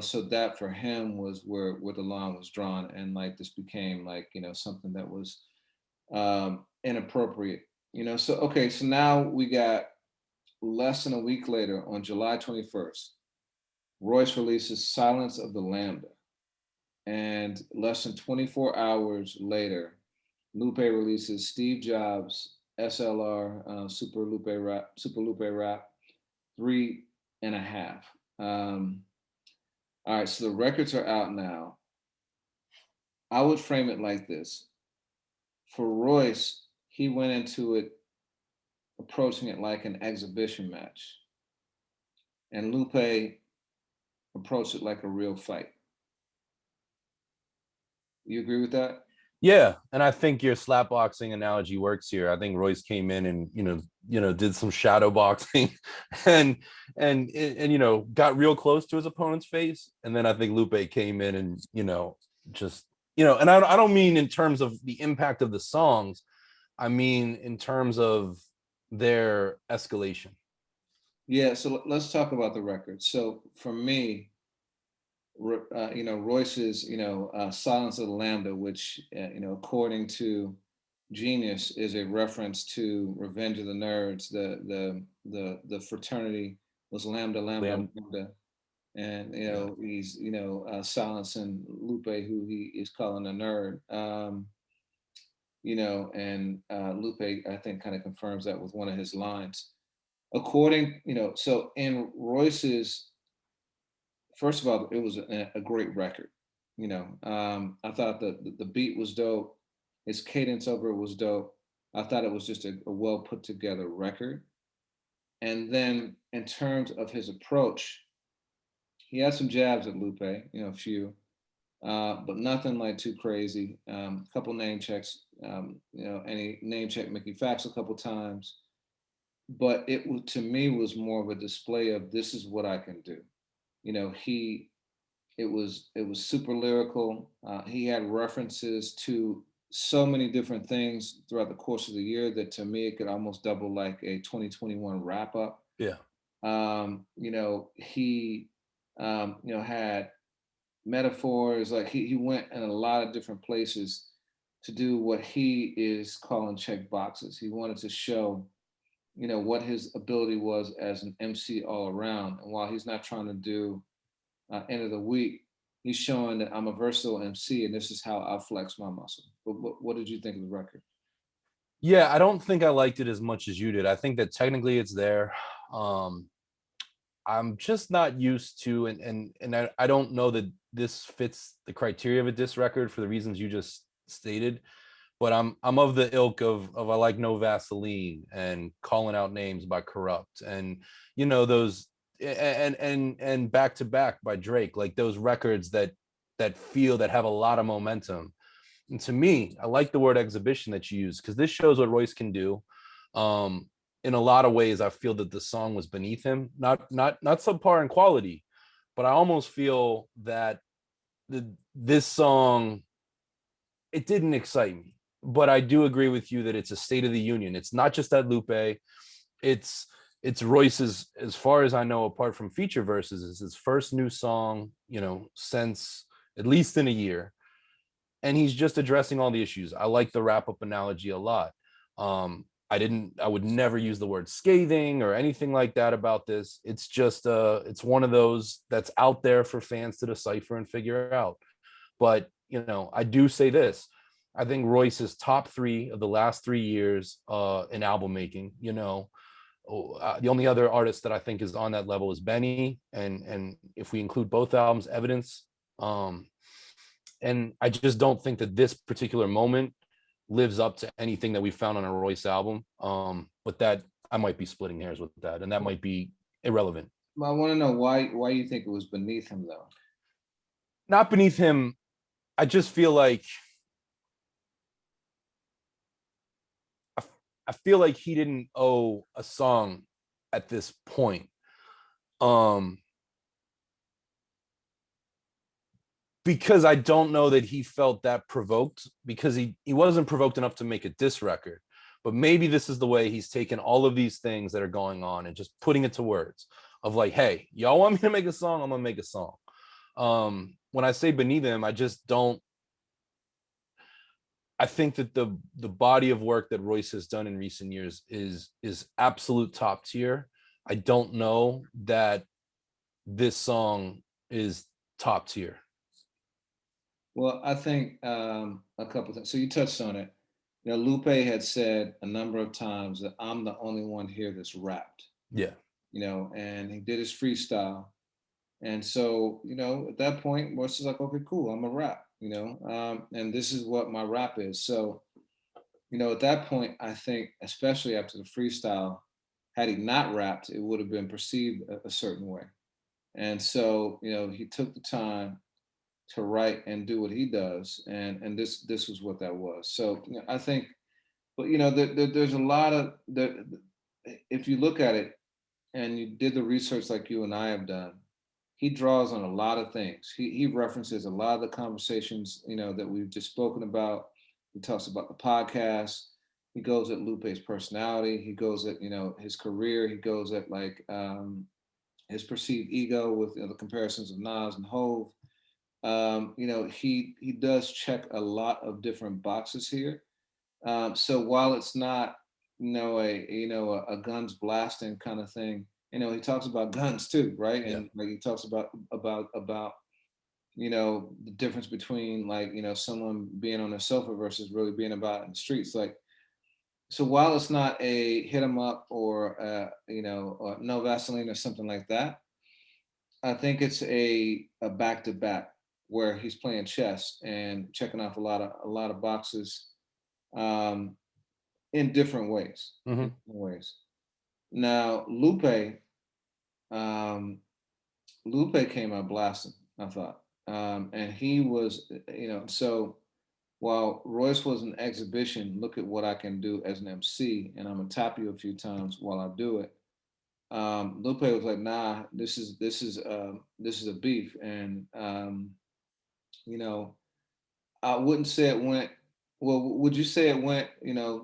So that for him was where the line was drawn, and like this became like something that was inappropriate. So okay, so now we got less than a week later, on July 21st, Royce releases "Silence of the Lambda," and less than 24 hours later, Lupe releases Steve Jobs SLR Super Lupe Rap 3.5. All right, so the records are out now. I would frame it like this. For Royce, he went into it approaching it like an exhibition match. And Lupe approached it like a real fight. You agree with that? Yeah, and I think your slapboxing analogy works here. I think Royce came in and did some shadow boxing, and got real close to his opponent's face, and then I think Lupe came in and just and I don't mean in terms of the impact of the songs, I mean in terms of their escalation. Yeah, so let's talk about the record. So for me, Royce's, Silence of the Lambda, which, according to Genius, is a reference to Revenge of the Nerds. The fraternity was Lambda, Lambda, Lamb. Lambda, and Yeah. he's silencing Lupe, who he is calling a nerd. And Lupe, I think, kind of confirms that with one of his lines. So in Royce's, first of all, it was a great record. I thought the beat was dope. His cadence over it was dope. I thought it was just a well put together record. And then in terms of his approach, he had some jabs at Lupe, a few, but nothing like too crazy. A couple name checks, and he name checked Mickey Factz a couple times. But to me was more of a display of this is what I can do. He it was super lyrical. He had references to so many different things throughout the course of the year that to me it could almost double like a 2021 wrap up. Yeah. He Had metaphors. Like he went in a lot of different places to do what he is calling check boxes. He wanted to show, what his ability was as an MC all around. And while he's not trying to do end of the week, he's showing that I'm a versatile MC and this is how I flex my muscle. But what did you think of the record? Yeah, I don't think I liked it as much as you did. I think that technically it's there. Um, I'm just not used to, and I don't know that this fits the criteria of a diss record for the reasons you just stated. But I'm of the ilk of I like No Vaseline and Calling Out Names by Corrupt, and those, and Back to Back by Drake, like those records that have a lot of momentum. And to me, I like the word exhibition that you use, because this shows what Royce can do. Um, in a lot of ways, I feel that the song was beneath him, not subpar in quality, but I almost feel that this song, it didn't excite me. But I do agree with you that it's a state of the union. It's not just that Lupe, it's it's Royce's, as far as I know, apart from feature verses, is his first new song, since at least in a year, and he's just addressing all the issues. I like the wrap up analogy a lot. I would never use the word scathing or anything like that about this. It's just it's one of those that's out there for fans to decipher and figure out. But I do say this: I think Royce is top three of the last 3 years in album making. The only other artist that I think is on that level is Benny, and if we include both albums, Evidence. And I just don't think that this particular moment lives up to anything that we found on a Royce album. But that, I might be splitting hairs with that, and that might be irrelevant. I want to know why you think it was beneath him though. Not beneath him. I just feel like I feel like he didn't owe a song at this point. Because I don't know that he felt that provoked, because he wasn't provoked enough to make a diss record. But maybe this is the way he's taken all of these things that are going on and just putting it to words of like, hey, y'all want me to make a song? I'm gonna make a song. When I say beneath him, I just don't. I think that the body of work that Royce has done in recent years is absolute top tier. I don't know that this song is top tier. Well, I think a couple of things. So you touched on it. Lupe had said a number of times that I'm the only one here that's rapped. Yeah. And he did his freestyle. And so, at that point, Royce is like, okay, cool, I'm a rap, and this is what my rap is. So, at that point, I think, especially after the freestyle, had he not rapped, it would have been perceived a certain way. And so, he took the time to write and do what he does, and this was what that was. So, I think, but there's a lot of if you look at it and you did the research like you and I have done, he draws on a lot of things. He references a lot of the conversations, that we've just spoken about. He talks about the podcast. He goes at Lupe's personality. He goes at, his career. He goes at like his perceived ego with the comparisons of Nas and Hove. He does check a lot of different boxes here. So while it's not, a guns blasting kind of thing, he talks about guns too, right? And like he talks about the difference between like someone being on a sofa versus really being about in the streets. Like, so while it's not a hit 'em up or or no Vaseline or something like that, I think it's a back to back where he's playing chess and checking off a lot of boxes in different ways. Mm-hmm. In different ways. Now um, Lupe came out blasting, I thought. And he was, so while Royce was an exhibition, look at what I can do as an MC, and I'm gonna tap you a few times while I do it. Lupe was like, nah, this is a beef, and you know, I wouldn't say it went. Well, would you say it went,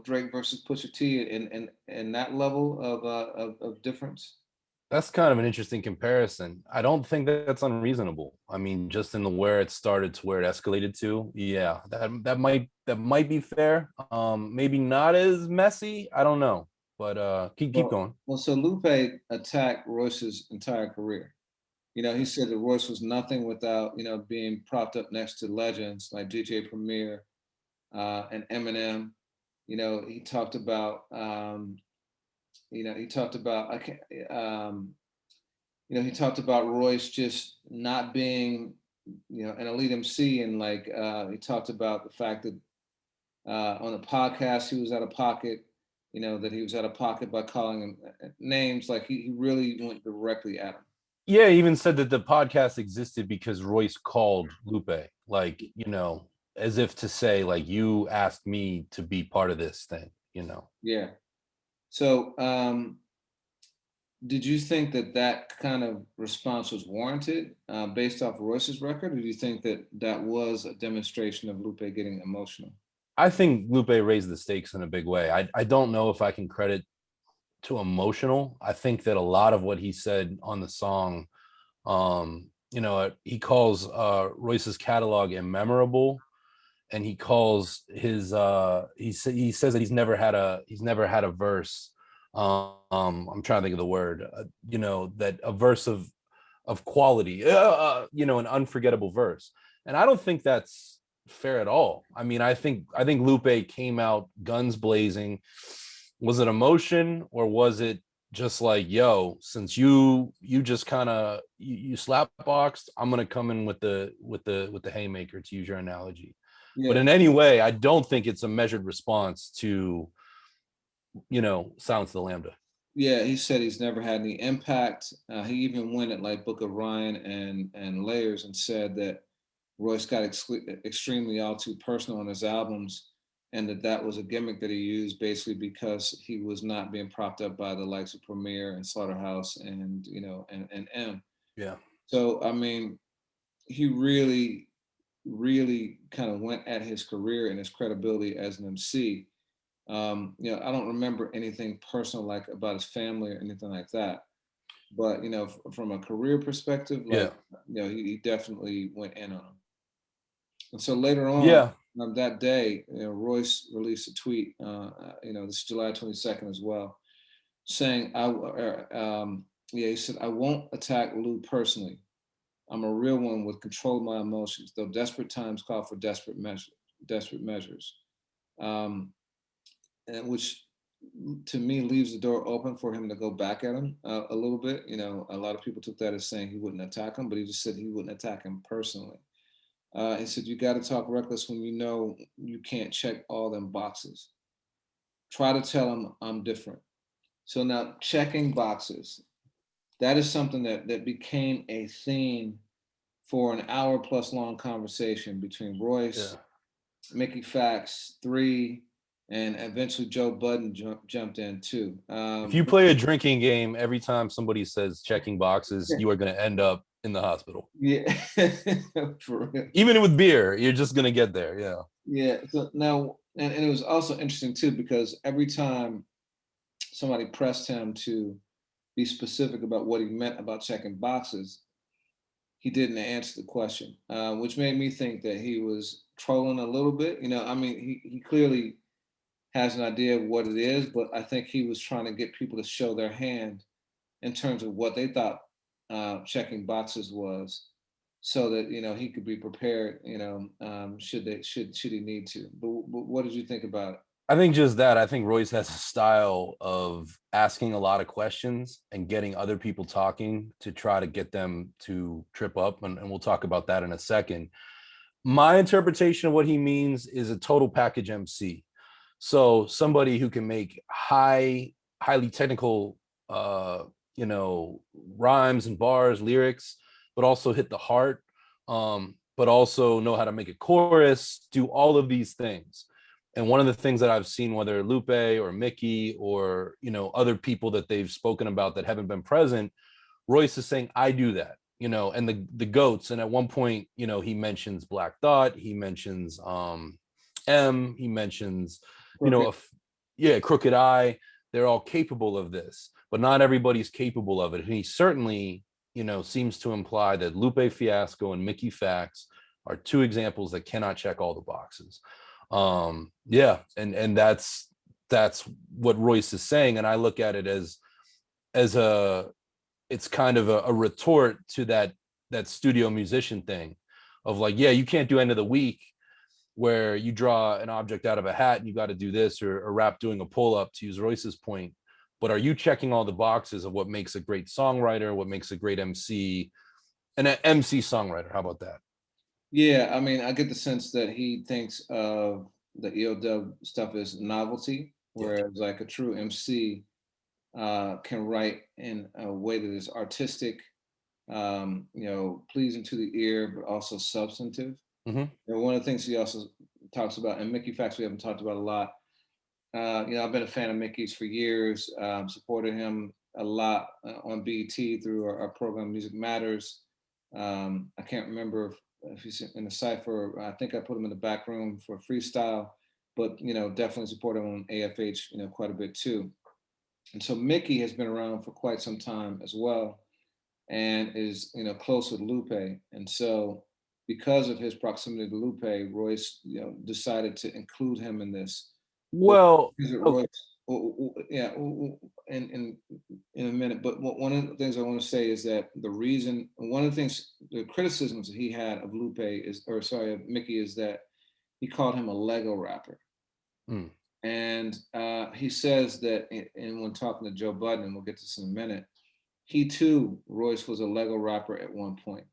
Drake versus Pusha T in that level of difference? That's kind of an interesting comparison. I don't think that that's unreasonable. I mean, just in the where it started to where it escalated to, yeah, that might be fair. Maybe not as messy. I don't know, but keep Well, going. well, so Lupe attacked Royce's entire career. He said that Royce was nothing without, being propped up next to legends like DJ Premier and Eminem. He talked about, I can't, he talked about Royce just not being, an elite MC, and like he talked about the fact that on the podcast he was out of pocket. That he was out of pocket by calling him names. Like he really went directly at him. Yeah, he even said that the podcast existed because Royce called Lupe, like, as if to say, like, you asked me to be part of this thing. Yeah. So, did you think that that kind of response was warranted based off Royce's record, or do you think that that was a demonstration of Lupe getting emotional? I think Lupe raised the stakes in a big way. I don't know if I can credit to emotional. I think that a lot of what he said on the song, he calls Royce's catalog immemorable, and he calls his he says that he's never had a verse. I'm trying to think of the word. That a verse of quality, an unforgettable verse. And I don't think that's fair at all. I mean, I think Lupe came out guns blazing. Was it emotion, or was it just like, yo, since you just kind of you slap boxed, I'm gonna come in with the haymaker, to use your analogy. But Yeah. in any way, I don't think it's a measured response to Silence of the Lambda. Yeah, he said he's never had any impact. He even went at like Book of Ryan and Layers and said that Royce got extremely all too personal on his albums, and that that was a gimmick that he used basically because he was not being propped up by the likes of Premier and Slaughterhouse and and M. Yeah. So I mean, he really kind of went at his career and his credibility as an MC. I don't remember anything personal like about his family or anything like that. But from a career perspective, Yeah. like he definitely went in on him. And so later on Yeah. that day, Royce released a tweet. This is July 22nd as well, saying, he said, "I won't attack Lou personally. I'm a real one with control of my emotions, though desperate times call for desperate measures. Desperate measures." Um, and which to me leaves the door open for him to go back at him a little bit. A lot of people took that as saying he wouldn't attack him, but he just said he wouldn't attack him personally. He said, "You got to talk reckless when you know you can't check all them boxes. Try to tell him I'm different." So now checking boxes, that is something that became a theme for an hour plus long conversation between Yeah. Royce, Mickey Factz, Three, and eventually Joe Budden jumped in too. If you play a drinking game, every time somebody says checking boxes, you are going to end up in the hospital. Yeah, for real. Even with beer, you're just going to get there. Yeah. Yeah. So now, and it was also interesting too because every time somebody pressed him to be specific about what he meant about checking boxes, he didn't answer the question, which made me think that he was trolling a little bit. I mean, he clearly has an idea of what it is, but I think he was trying to get people to show their hand in terms of what they thought checking boxes was, so that he could be prepared. Should he need to? But what did you think about it? I think just that. I think Royce has a style of asking a lot of questions and getting other people talking to try to get them to trip up. And we'll talk about that in a second. My interpretation of what he means is a total package MC. So somebody who can make highly technical, rhymes and bars, lyrics, but also hit the heart, but also know how to make a chorus, do all of these things. And one of the things that I've seen, whether Lupe or Mickey or other people that they've spoken about that haven't been present, Royce is saying, I do that, and the goats. And at one point, he mentions Black Thought, he mentions he mentions, Crooked. yeah, Crooked Eye. They're all capable of this. but not everybody's capable of it. And he certainly, seems to imply that Lupe Fiasco and Mickey Factz are two examples that cannot check all the boxes. Yeah, and that's what Royce is saying, and I look at it as it's kind of a retort to that studio musician thing of like, yeah, you can't do end of the week where you draw an object out of a hat and you got to do this, or rap doing a pull-up, to use Royce's point. But are you checking all the boxes of what makes a great songwriter, what makes a great MC, and an MC songwriter? How about that? Yeah, I mean, I get the sense that he thinks of the EOW stuff as novelty, Yeah. whereas like a true MC can write in a way that is artistic, pleasing to the ear, but also substantive. Mm-hmm. And one of the things he also talks about, and Mickey Factz we haven't talked about a lot. I've been a fan of Mickey's for years, supported him a lot on BET through our program Music Matters. I can't remember if he's in the cypher. I think I put him in the back room for freestyle, but definitely support him on AFH, quite a bit too. And so Mickey has been around for quite some time as well, and is close with Lupe. And so because of his proximity to Lupe, Royce decided to include him in this. Well, Royce? Yeah, in a minute. But one of the things I want to say is that one of the things, the criticisms that he had of Lupe of Mickey, is that he called him a Lego rapper. Mm. And he says that, and when talking to Joe Budden, and we'll get to this in a minute, he too, Royce, was a Lego rapper at one point,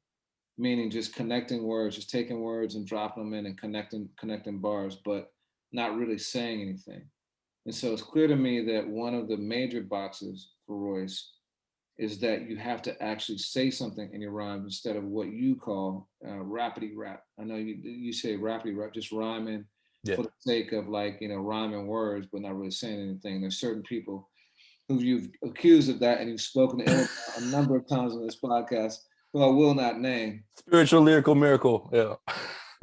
meaning just connecting words, just taking words and dropping them in and connecting bars, but not really saying anything. And so it's clear to me that one of the major boxes for Royce is that you have to actually say something in your rhymes instead of what you call rapidy rap. I know you say rapidy rap, just rhyming for the sake of rhyming words, but not really saying anything. There's certain people who you've accused of that, and you've spoken ill a number of times on this podcast, who I will not name. Spiritual lyrical miracle, yeah.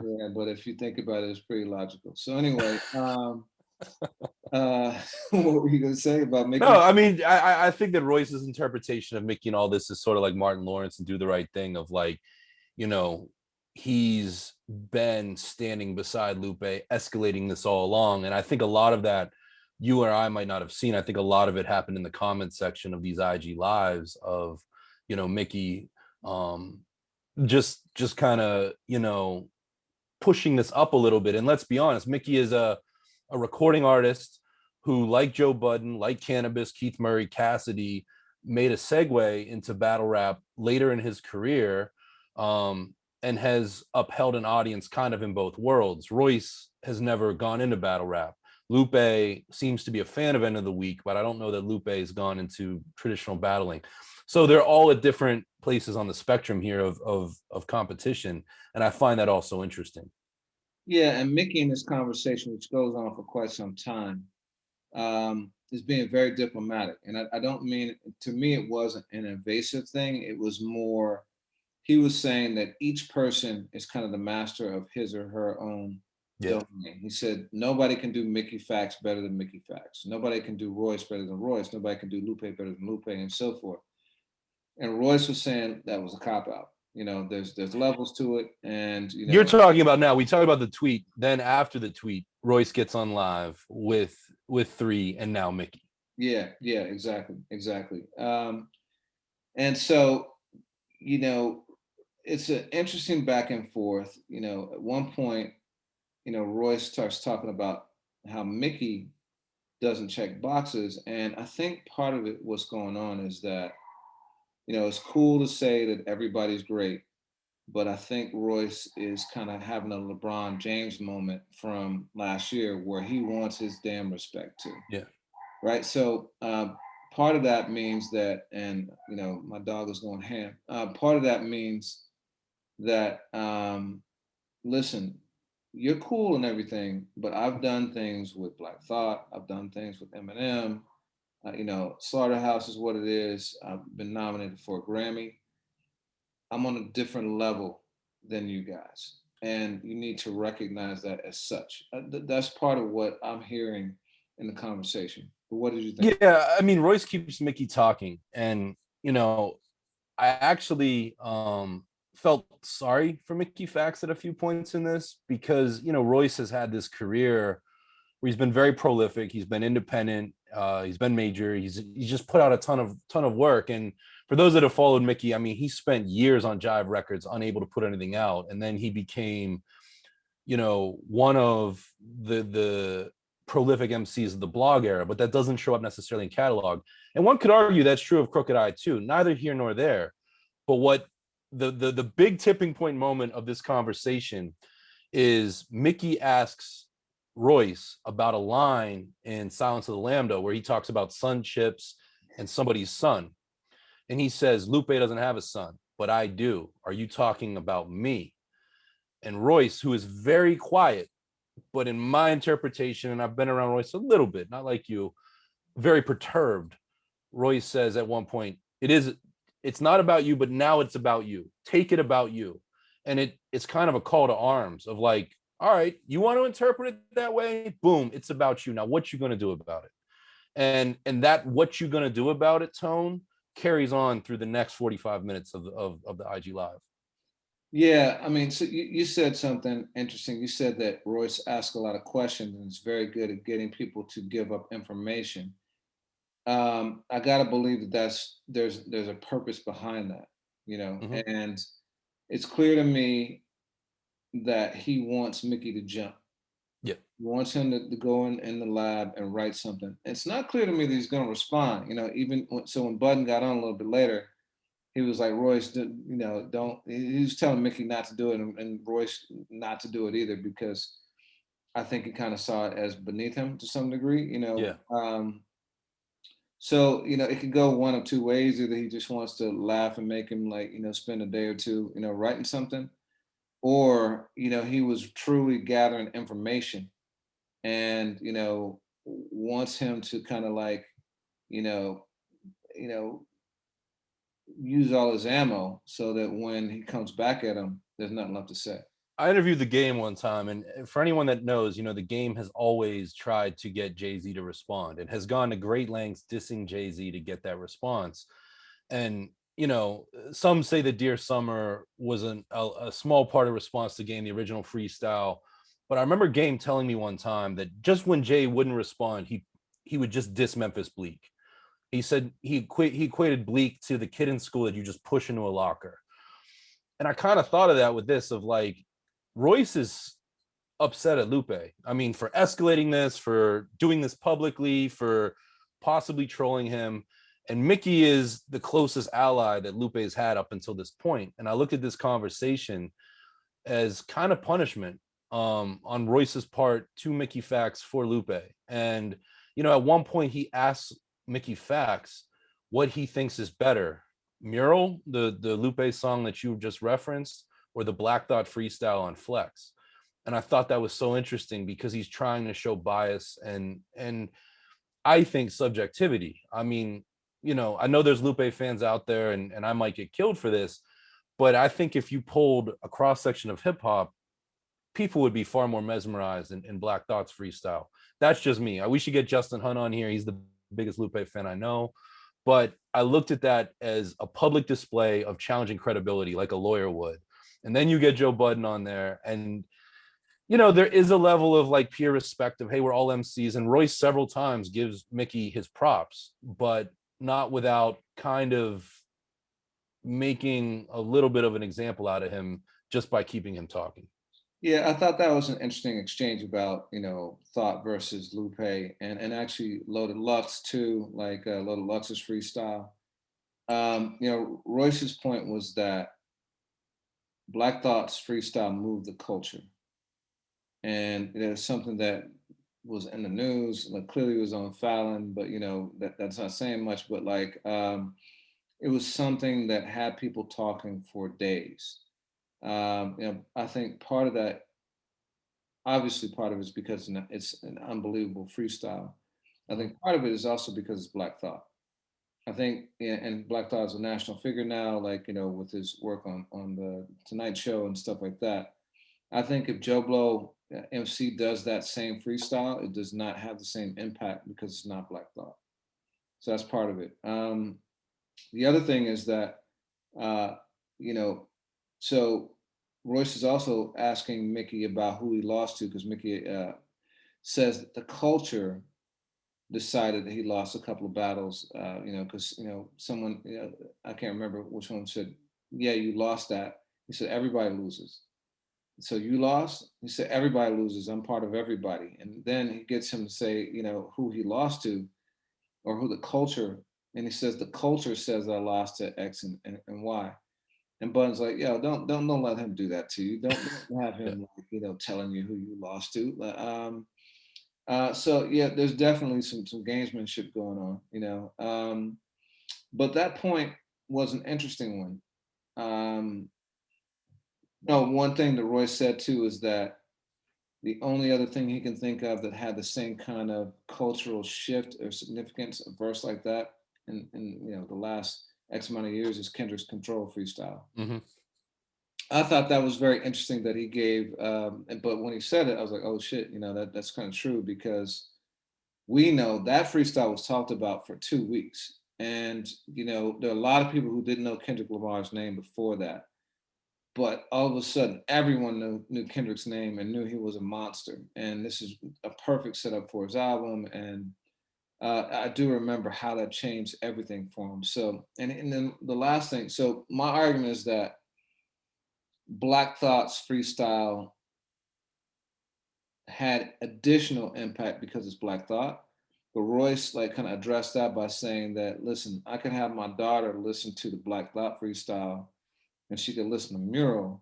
Yeah, but if you think about it, it's pretty logical. So anyway, what were you going to say about Mickey? No, I mean, I think that Royce's interpretation of Mickey and all this is sort of like Martin Lawrence and Do the Right Thing, of like, he's been standing beside Lupe, escalating this all along. And I think a lot of that you or I might not have seen. I think a lot of it happened in the comment section of these IG lives of, Mickey just kind of, pushing this up a little bit. And let's be honest, Mickey is a recording artist who, like Joe Budden, like Cannabis, Keith Murray, Cassidy, made a segue into battle rap later in his career, and has upheld an audience kind of in both worlds. Royce has never gone into battle rap. Lupe seems to be a fan of End of the Week, but I don't know that Lupe has gone into traditional battling. So they're all at different places on the spectrum here of competition. And I find that also interesting. Yeah, and Mickey in this conversation, which goes on for quite some time, is being very diplomatic. And I don't mean, to me, it wasn't an invasive thing. It was more, he was saying that each person is kind of the master of his or her own domain. He said, nobody can do Mickey Factz better than Mickey Factz. Nobody can do Royce better than Royce. Nobody can do Lupe better than Lupe, and so forth. And Royce was saying that was a cop-out. There's levels to it. And you're talking about now, we talked about the tweet. Then after the tweet, Royce gets on live with 3 and now Mickey. Yeah, exactly. And so, it's an interesting back and forth. At one point, Royce starts talking about how Mickey doesn't check boxes. And I think part of it, what's going on is that, it's cool to say that everybody's great, but I think Royce is kind of having a LeBron James moment from last year where he wants his damn respect too. Yeah. Right. So part of that means that, and my dog is going ham. Part of that means that, listen, you're cool and everything, but I've done things with Black Thought. I've done things with Eminem. Slaughterhouse is what it is. I've been nominated for a Grammy. I'm on a different level than you guys, and you need to recognize that as such. That's part of what I'm hearing in the conversation. But what did you think? Yeah, I mean, Royce keeps Mickey talking, and I actually felt sorry for Mickey Factz at a few points in this because Royce has had this career where he's been very prolific. He's been independent. He's been major. He's just put out a ton of work. And for those that have followed Mickey, I mean, he spent years on Jive Records, unable to put anything out, and then he became, one of the prolific MCs of the blog era. But that doesn't show up necessarily in catalog. And one could argue that's true of Crooked Eye too. Neither here nor there. But what the big tipping point moment of this conversation is Mickey asks Royce about a line in Silence of the Lambda where he talks about sun chips and somebody's son. And he says, Lupe doesn't have a son, but I do. Are you talking about me? And Royce, who is very quiet, but in my interpretation, and I've been around Royce a little bit, not like you, very perturbed. Royce says at one point, it's not about you, but now it's about you. Take it about you. And it's kind of a call to arms of like, all right, you want to interpret it that way? Boom, it's about you. Now, what you going to do about it? And that what you going to do about it tone carries on through the next 45 minutes of the IG Live. Yeah, I mean, so you said something interesting. You said that Royce asked a lot of questions and is very good at getting people to give up information. I gotta believe that there's a purpose behind that, Mm-hmm. and it's clear to me that he wants Mickey to jump. Yeah. He wants him to go in the lab and write something. It's not clear to me that he's going to respond. Even when Budden got on a little bit later, he was like, Royce, don't. He was telling Mickey not to do it, and Royce not to do it either because I think he kind of saw it as beneath him to some degree. Yeah. So, it could go one of two ways. Either he just wants to laugh and make him like, spend a day or two, writing something, or, he was truly gathering information and, wants him to kind of like, you know, you know, use all his ammo so that when he comes back at him, there's nothing left to say. I interviewed The Game one time, and for anyone that knows, The Game has always tried to get Jay-Z to respond and has gone to great lengths dissing Jay-Z to get that response. And, some say that Dear Summer was a small part of response to Game, the original freestyle. But I remember Game telling me one time that just when Jay wouldn't respond, he would just diss Memphis Bleak. He said he equated Bleak to the kid in school that you just push into a locker. And I kind of thought of that with this of like, Royce is upset at Lupe. I mean, for escalating this, for doing this publicly, for possibly trolling him. And Mickey is the closest ally that Lupe has had up until this point. And I looked at this conversation as kind of punishment on Royce's part to Mickey Factz for Lupe. And, at one point he asks Mickey Factz what he thinks is better, Mural, the Lupe song that you just referenced, or the Black Thought freestyle on Flex. And I thought that was so interesting because he's trying to show bias and I think subjectivity. I mean, I know there's Lupe fans out there and I might get killed for this, but I think if you pulled a cross section of hip hop, people would be far more mesmerized in Black Thought's freestyle. That's just me. We should get Justin Hunt on here. He's the biggest Lupe fan I know. But I looked at that as a public display of challenging credibility like a lawyer would. And then you get Joe Budden on there. And, there is a level of like pure respect of, hey, we're all MCs. And Royce several times gives Mickey his props, but not without kind of making a little bit of an example out of him just by keeping him talking. Yeah, I thought that was an interesting exchange about, Thought versus Lupe and actually Loaded Lux too, like Loaded Lux's freestyle. Royce's point was that Black Thought's freestyle moved the culture. And it's something that was in the news, like clearly it was on Fallon, but that's not saying much, but like it was something that had people talking for days. I think part of that, obviously part of it is because it's an unbelievable freestyle. I think part of it is also because it's Black Thought. I think, and Black Thought is a national figure now, like, with his work on the Tonight Show and stuff like that. I think if Joe Blow MC does that same freestyle, it does not have the same impact because it's not Black Thought. So that's part of it. The other thing is that, uh, you know, so Royce is also asking Mickey about who he lost to because Mickey says that the culture decided that he lost a couple of battles, because, someone, I can't remember which one said, yeah, you lost that. He said, everybody loses. So you lost? He said, everybody loses. I'm part of everybody. And then he gets him to say, who he lost to or who the culture, and he says, the culture says I lost to X and Y. And Budden's like, yo, don't let him do that to you. Don't have him, telling you who you lost to. So yeah, there's definitely some gamesmanship going on, but that point was an interesting one. No, one thing that Roy said too is that the only other thing he can think of that had the same kind of cultural shift or significance, a verse like that, in the last X amount of years, is Kendrick's Control freestyle. Mm-hmm. I thought that was very interesting that he gave, but when he said it, I was like, oh shit, that's kind of true because we know that freestyle was talked about for 2 weeks. And, there are a lot of people who didn't know Kendrick Lamar's name before that. But all of a sudden, everyone knew Kendrick's name and knew he was a monster. And this is a perfect setup for his album. And I do remember how that changed everything for him. So, and then the last thing, so my argument is that Black Thought's freestyle had additional impact because it's Black Thought. But Royce kind of addressed that by saying that, listen, I can have my daughter listen to the Black Thought freestyle and she could listen to Mural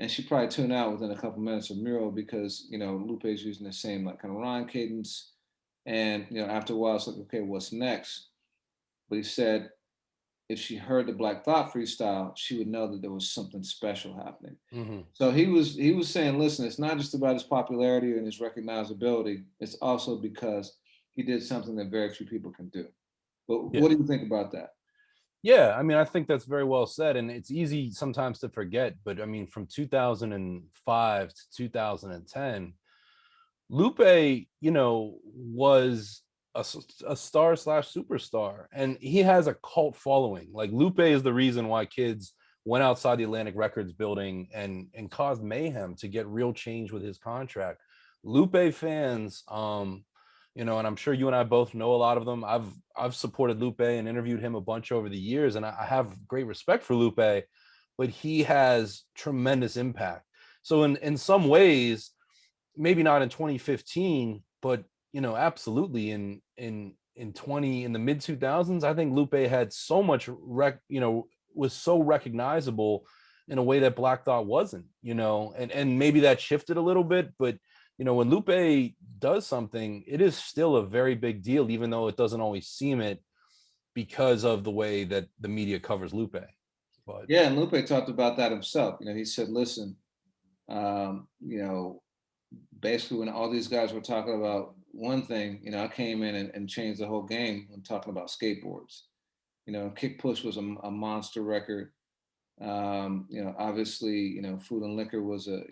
and she probably tune out within a couple minutes of Mural because, Lupe is using the same kind of rhyme cadence. And, after a while it's like, okay, what's next? But he said, if she heard the Black Thought freestyle, she would know that there was something special happening. Mm-hmm. So he was saying, listen, it's not just about his popularity and his recognizability. It's also because he did something that very few people can do. But what do you think about that? Yeah, I mean, I think that's very well said. And it's easy sometimes to forget. But I mean, from 2005 to 2010, Lupe, was a star / superstar, and he has a cult following. Like Lupe is the reason why kids went outside the Atlantic Records building and caused mayhem to get real change with his contract. Lupe fans, and I'm sure you and I both know a lot of them. I've supported Lupe and interviewed him a bunch over the years, and I have great respect for Lupe, but he has tremendous impact. So in some ways, maybe not in 2015, but absolutely in the mid 2000s, I think Lupe had so much was so recognizable in a way that Black Thought wasn't, and maybe that shifted a little bit, but when Lupe does something, it is still a very big deal, even though it doesn't always seem it because of the way that the media covers Lupe. But yeah, and Lupe talked about that himself. He said, listen, basically when all these guys were talking about one thing, I came in and changed the whole game when talking about skateboards. Kick Push was a monster record. Obviously, Food and Liquor was a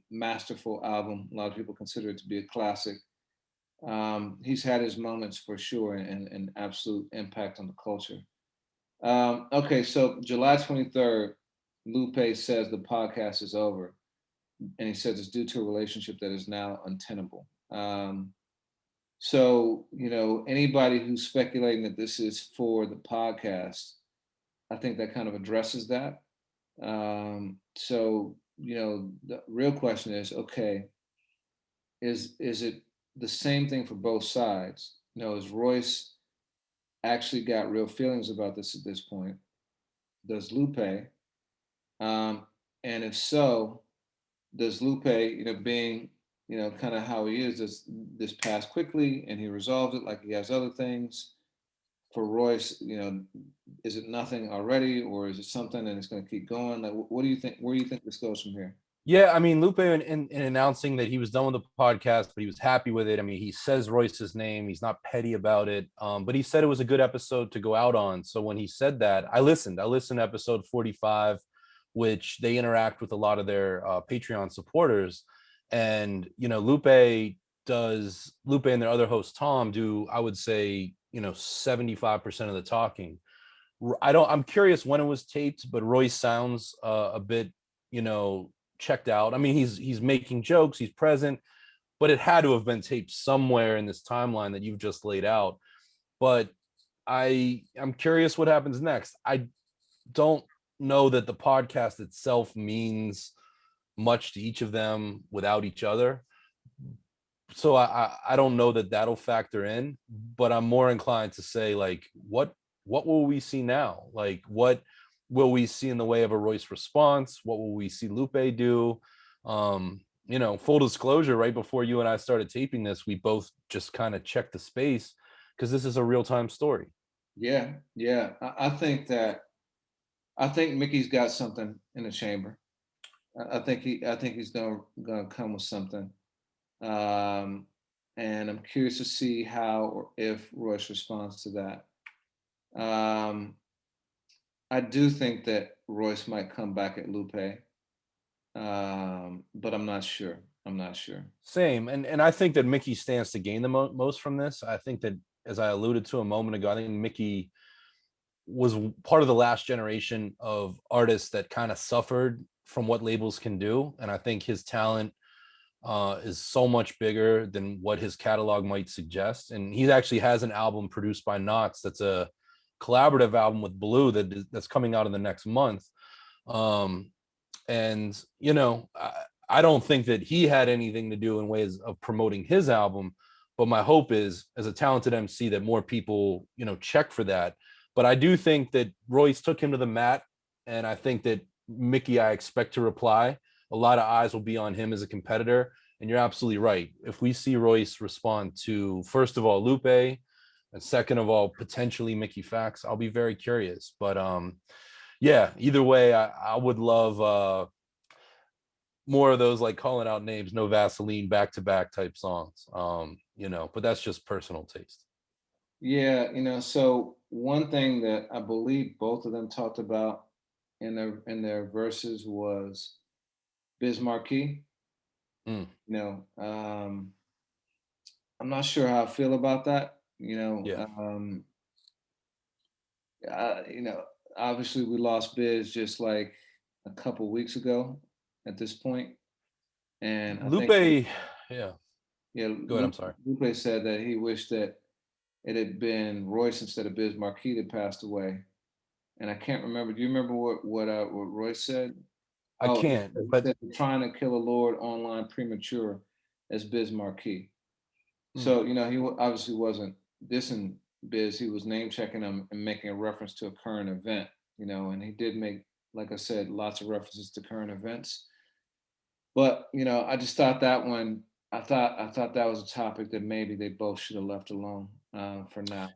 masterful album. A lot of people consider it to be a classic. He's had his moments for sure and absolute impact on the culture. Okay, so July 23rd, Lupe says the podcast is over. And he says it's due to a relationship that is now untenable. So, anybody who's speculating that this is for the podcast, I think that kind of addresses that. So, the real question is, okay, is it the same thing for both sides? Is Royce actually got real feelings about this at this point? Does Lupe? And if so, does Lupe, being, kind of how he is, does this pass quickly and he resolves it like he has other things? For Royce, is it nothing already, or is it something and it's going to keep going? Like, what do you think? Where do you think this goes from here? Yeah, I mean, Lupe in announcing that he was done with the podcast, but he was happy with it. I mean, he says Royce's name. He's not petty about it. But he said it was a good episode to go out on. So when he said that, I listened. I listened to episode 45 which they interact with a lot of their Patreon supporters. And, Lupe and their other host, Tom, do, I would say, 75% of the talking. I'm curious when it was taped, but Royce sounds a bit, checked out. I mean, he's making jokes, he's present, but it had to have been taped somewhere in this timeline that you've just laid out. But I'm curious what happens next. I don't know that the podcast itself means much to each of them without each other. So I don't know that that'll factor in, but I'm more inclined to say, like, what will we see now? Like, what will we see in the way of a Royce response? What will we see Lupe do? Full disclosure, right before you and I started taping this, we both just kind of checked the space because this is a real-time story. Yeah, yeah. I think Mickey's got something in the chamber. I think he's gonna come with something. And I'm curious to see how or if Royce responds to that. I do think that Royce might come back at Lupe, but I'm not sure. Same, and I think that Mickey stands to gain the most from this. I think that, as I alluded to a moment ago, I think Mickey was part of the last generation of artists that kind of suffered from what labels can do, and I think his talent is so much bigger than what his catalog might suggest. And he actually has an album produced by Knots that's a collaborative album with Blue that's coming out in the next month. And I don't think that he had anything to do in ways of promoting his album, but my hope is, as a talented MC, that more people check for that. But I do think that Royce took him to the mat, and I think that Mickey, I expect to reply. A lot of eyes will be on him as a competitor. And you're absolutely right. If we see Royce respond to, first of all, Lupe, and second of all, potentially Mickey Factz, I'll be very curious. But yeah, either way, I would love more of those, like, calling out names, no Vaseline, back-to-back type songs. But that's just personal taste. Yeah, so one thing that I believe both of them talked about in their verses was Biz Markie. Mm. I'm not sure how I feel about that. Yeah. Obviously we lost Biz just like a couple weeks ago at this point, and I think, Lupe, yeah. yeah, Go ahead. I'm sorry. Lupe said that he wished that it had been Royce instead of Biz Markie that passed away, and I can't remember. Do you remember what Royce said? I Oh, can't, he but said, trying to kill a lord online premature as Biz Markie. mm, So, he obviously wasn't dissing Biz. He was name checking him and making a reference to a current event, and he did make, like I said, lots of references to current events. But, I just thought that one, I thought that was a topic that maybe they both should have left alone for now.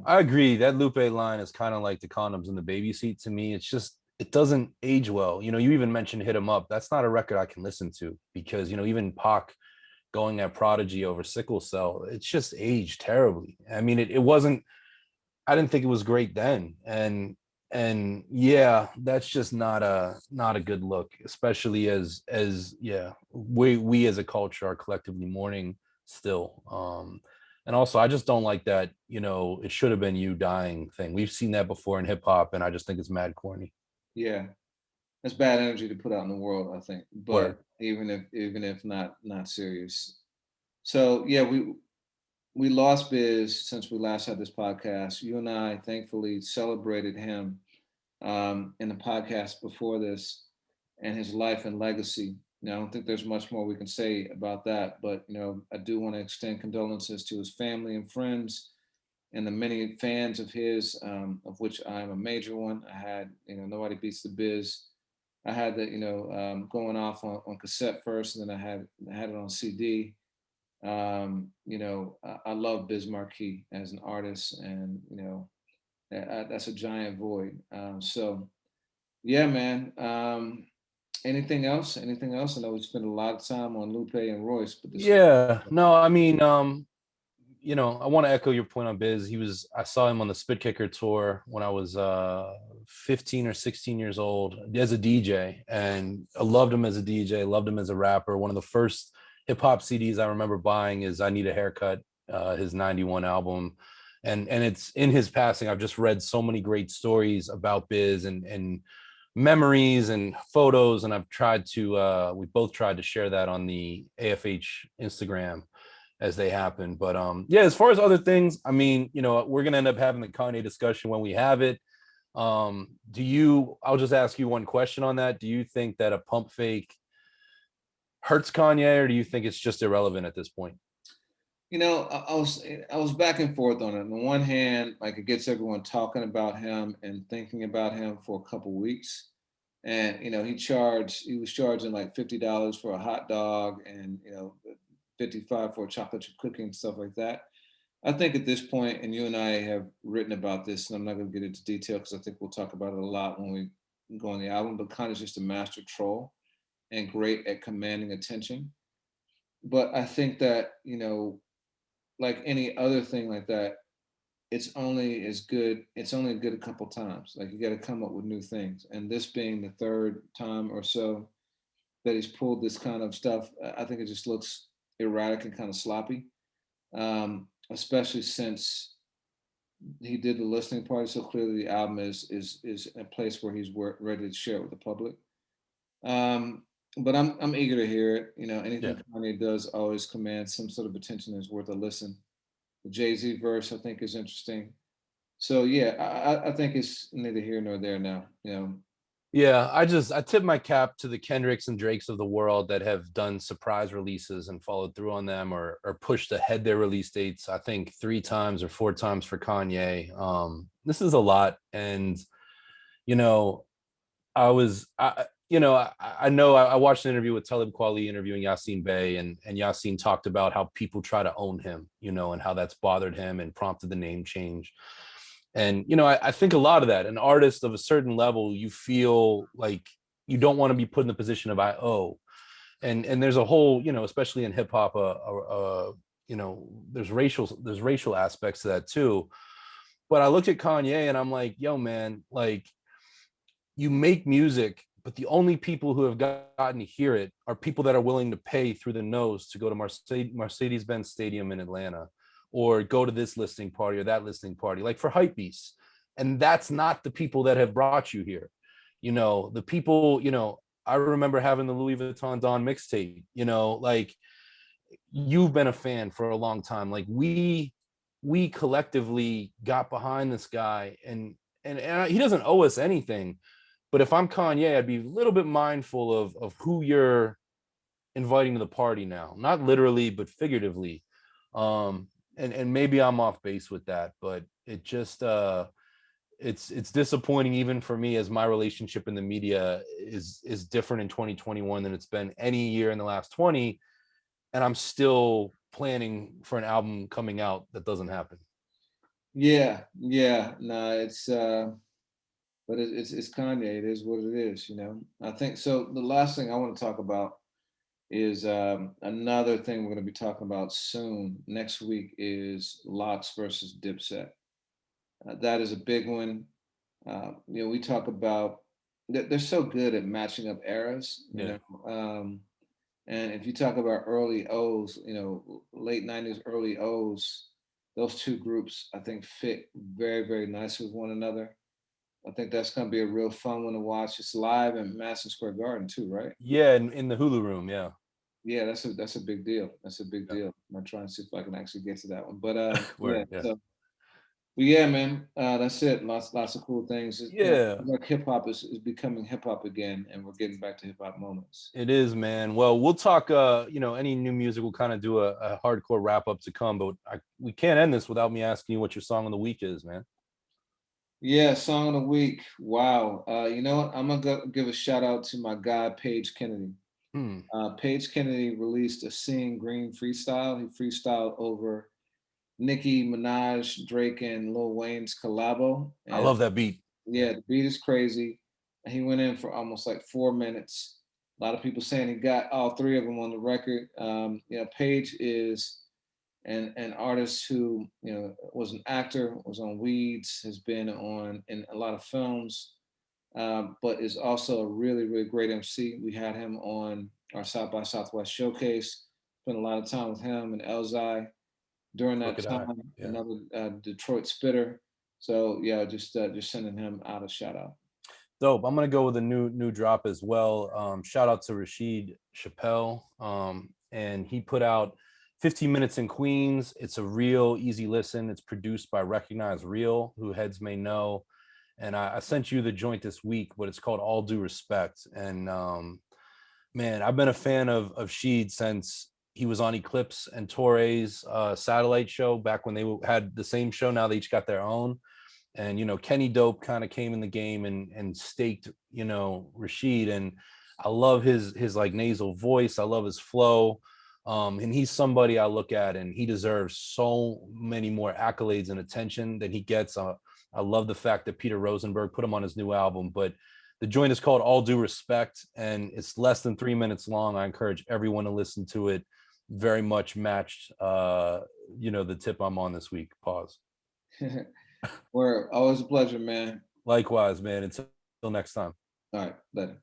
I agree. That Lupe line is kind of like the condoms in the baby seat to me. It's just, it doesn't age well. You even mentioned Hit 'Em Up. That's not a record I can listen to because, even Pac going at Prodigy over Sickle Cell, it's just aged terribly. I mean, it wasn't, I didn't think it was great then. And yeah, that's just not a good look, especially as yeah, we as a culture are collectively mourning still. And also, I just don't like that, it should have been you dying thing. We've seen that before in hip hop, and I just think it's mad corny. Yeah, that's bad energy to put out in the world, I think. But Word. even if not serious. So yeah, we lost Biz since we last had this podcast. You and I thankfully celebrated him in the podcast before this and his life and legacy. Now, I don't think there's much more we can say about that, but I do want to extend condolences to his family and friends and the many fans of his, of which I'm a major one. I had, Nobody Beats the Biz. I had that, going off on cassette first, and then I had it on CD. I love Biz Markie as an artist, and that's a giant void. So yeah, man. Anything else? Anything else? I know we spent a lot of time on Lupe and Royce, but this is Yeah, no, I mean, you know, I want to echo your point on Biz. I saw him on the Spit Kicker tour when I was 15 or 16 years old as a DJ. And I loved him as a DJ, loved him as a rapper. One of the first hip hop CDs I remember buying is I Need a Haircut, his 91 album. And it's in his passing. I've just read so many great stories about Biz and memories and photos. And we both tried to share that on the AFH Instagram as they happen. But yeah, as far as other things, I mean, you know, we're gonna end up having the Kanye discussion when we have it. I'll just ask you one question on that. Do you think that a pump fake hurts Kanye, or do you think it's just irrelevant at this point? You know, I was back and forth on it. On the one hand, like it gets everyone talking about him and thinking about him for a couple weeks. And you know, he was charging like $50 for a hot dog, and you know, 55 for a chocolate chip cookie and stuff like that. I think at this point, and you and I have written about this, and I'm not going to get into detail because I think we'll talk about it a lot when we go on the album. But Kanye's just a master troll and great at commanding attention. But I think that, you know, like any other thing like that, it's only as good. It's only good a couple times. Like you got to come up with new things. And this being the third time or so that he's pulled this kind of stuff, I think it just looks erratic and kind of sloppy. Especially since he did the listening party, so clearly the album is a place where he's ready to share it with the public. Um, but I'm eager to hear it. You know, Yeah. anything Kanye does always commands some sort of attention that's worth a listen. The Jay-Z verse I think is interesting. So yeah, I think it's neither here nor there now. You know, Yeah, I tip my cap to the Kendricks and Drakes of the world that have done surprise releases and followed through on them, or pushed ahead their release dates. I think 3 times or 4 times for Kanye. This is a lot, and you know, I know I watched an interview with Talib Kweli interviewing Yassine Bey, and Yassine talked about how people try to own him, you know, and how that's bothered him and prompted the name change. And you know, I think a lot of that, an artist of a certain level, you feel like you don't want to be put in the position of I owe. And there's a whole, you know, especially in hip hop, you know, there's racial aspects to that too. But I looked at Kanye and I'm like, yo, man, like you make music, but the only people who have gotten to hear it are people that are willing to pay through the nose to go to Mercedes-Benz Stadium in Atlanta, or go to this listening party or that listening party, like for hype beasts. And that's not the people that have brought you here. You know, the people, you know, I remember having the Louis Vuitton Don mixtape, you know, like you've been a fan for a long time. Like we collectively got behind this guy, and he doesn't owe us anything. But if I'm Kanye, I'd be a little bit mindful of who you're inviting to the party now, not literally, but figuratively. And maybe I'm off base with that, but it just it's disappointing even for me, as my relationship in the media is different in 2021 than it's been any year in the last 20, and I'm still planning for an album coming out that doesn't happen. yeah, no, but it's Kanye. It is what it is. You know, I think so. The last thing I want to talk about is another thing we're going to be talking about soon. Next week is Locks versus Dipset. That is a big one. You know, we talk about they're so good at matching up eras. You Yeah. know, and if you talk about early O's, you know, late '90s, early O's, those two groups I think fit very very nicely with one another. I think that's going to be a real fun one to watch. It's live in Madison Square Garden too, right? Yeah, in the Hulu room. Yeah. Yeah, that's a big deal. That's a big Yeah. deal. I'm gonna try and see if I can actually get to that one. But yeah. Word. Yeah. So, but yeah, man, that's it. Lots of cool things. You know, Yeah. like hip hop is becoming hip hop again, and we're getting back to hip hop moments. It is, man. Well, we'll talk. You know, any new music, we'll kind of do a hardcore wrap up to come. But we can't end this without me asking you what your song of the week is, man. Yeah, song of the week. Wow. You know what? I'm gonna give a shout out to my guy Paige Kennedy. Hmm. Paige Kennedy released a Seeing Green freestyle. He freestyled over Nicki Minaj, Drake, and Lil Wayne's collabo. I And love that beat. Yeah. yeah, the beat is crazy. He went in for almost like 4 minutes. A lot of people saying he got all three of them on the record. You know, Paige is and artist who, you know, was an actor, was on Weeds, has been on in a lot of films, but is also a really, really great MC. We had him on our South by Southwest showcase. Spent a lot of time with him and Elzai during that Crooked Eye. time. Yeah. Another Detroit spitter. So yeah, just sending him out a shout out. Dope. I'm gonna go with a new drop as well. Shout out to Rashid Chappelle. And he put out 15 Minutes in Queens. It's a real easy listen. It's produced by Recognize Real, who heads may know. And I sent you the joint this week, but it's called All Due Respect. And man, I've been a fan of Sheed since he was on Eclipse and Torre's satellite show back when they had the same show. Now they each got their own. And you know, Kenny Dope kind of came in the game and staked, you know, Rashid. And I love his like nasal voice. I love his flow. And he's somebody I look at, and he deserves so many more accolades and attention than he gets. I love the fact that Peter Rosenberg put him on his new album, but the joint is called All Due Respect, and it's less than 3 minutes long. I encourage everyone to listen to it. Very much matched, you know, the tip I'm on this week. Pause. Word, always a pleasure, man. Likewise, man. Until next time. All right, later.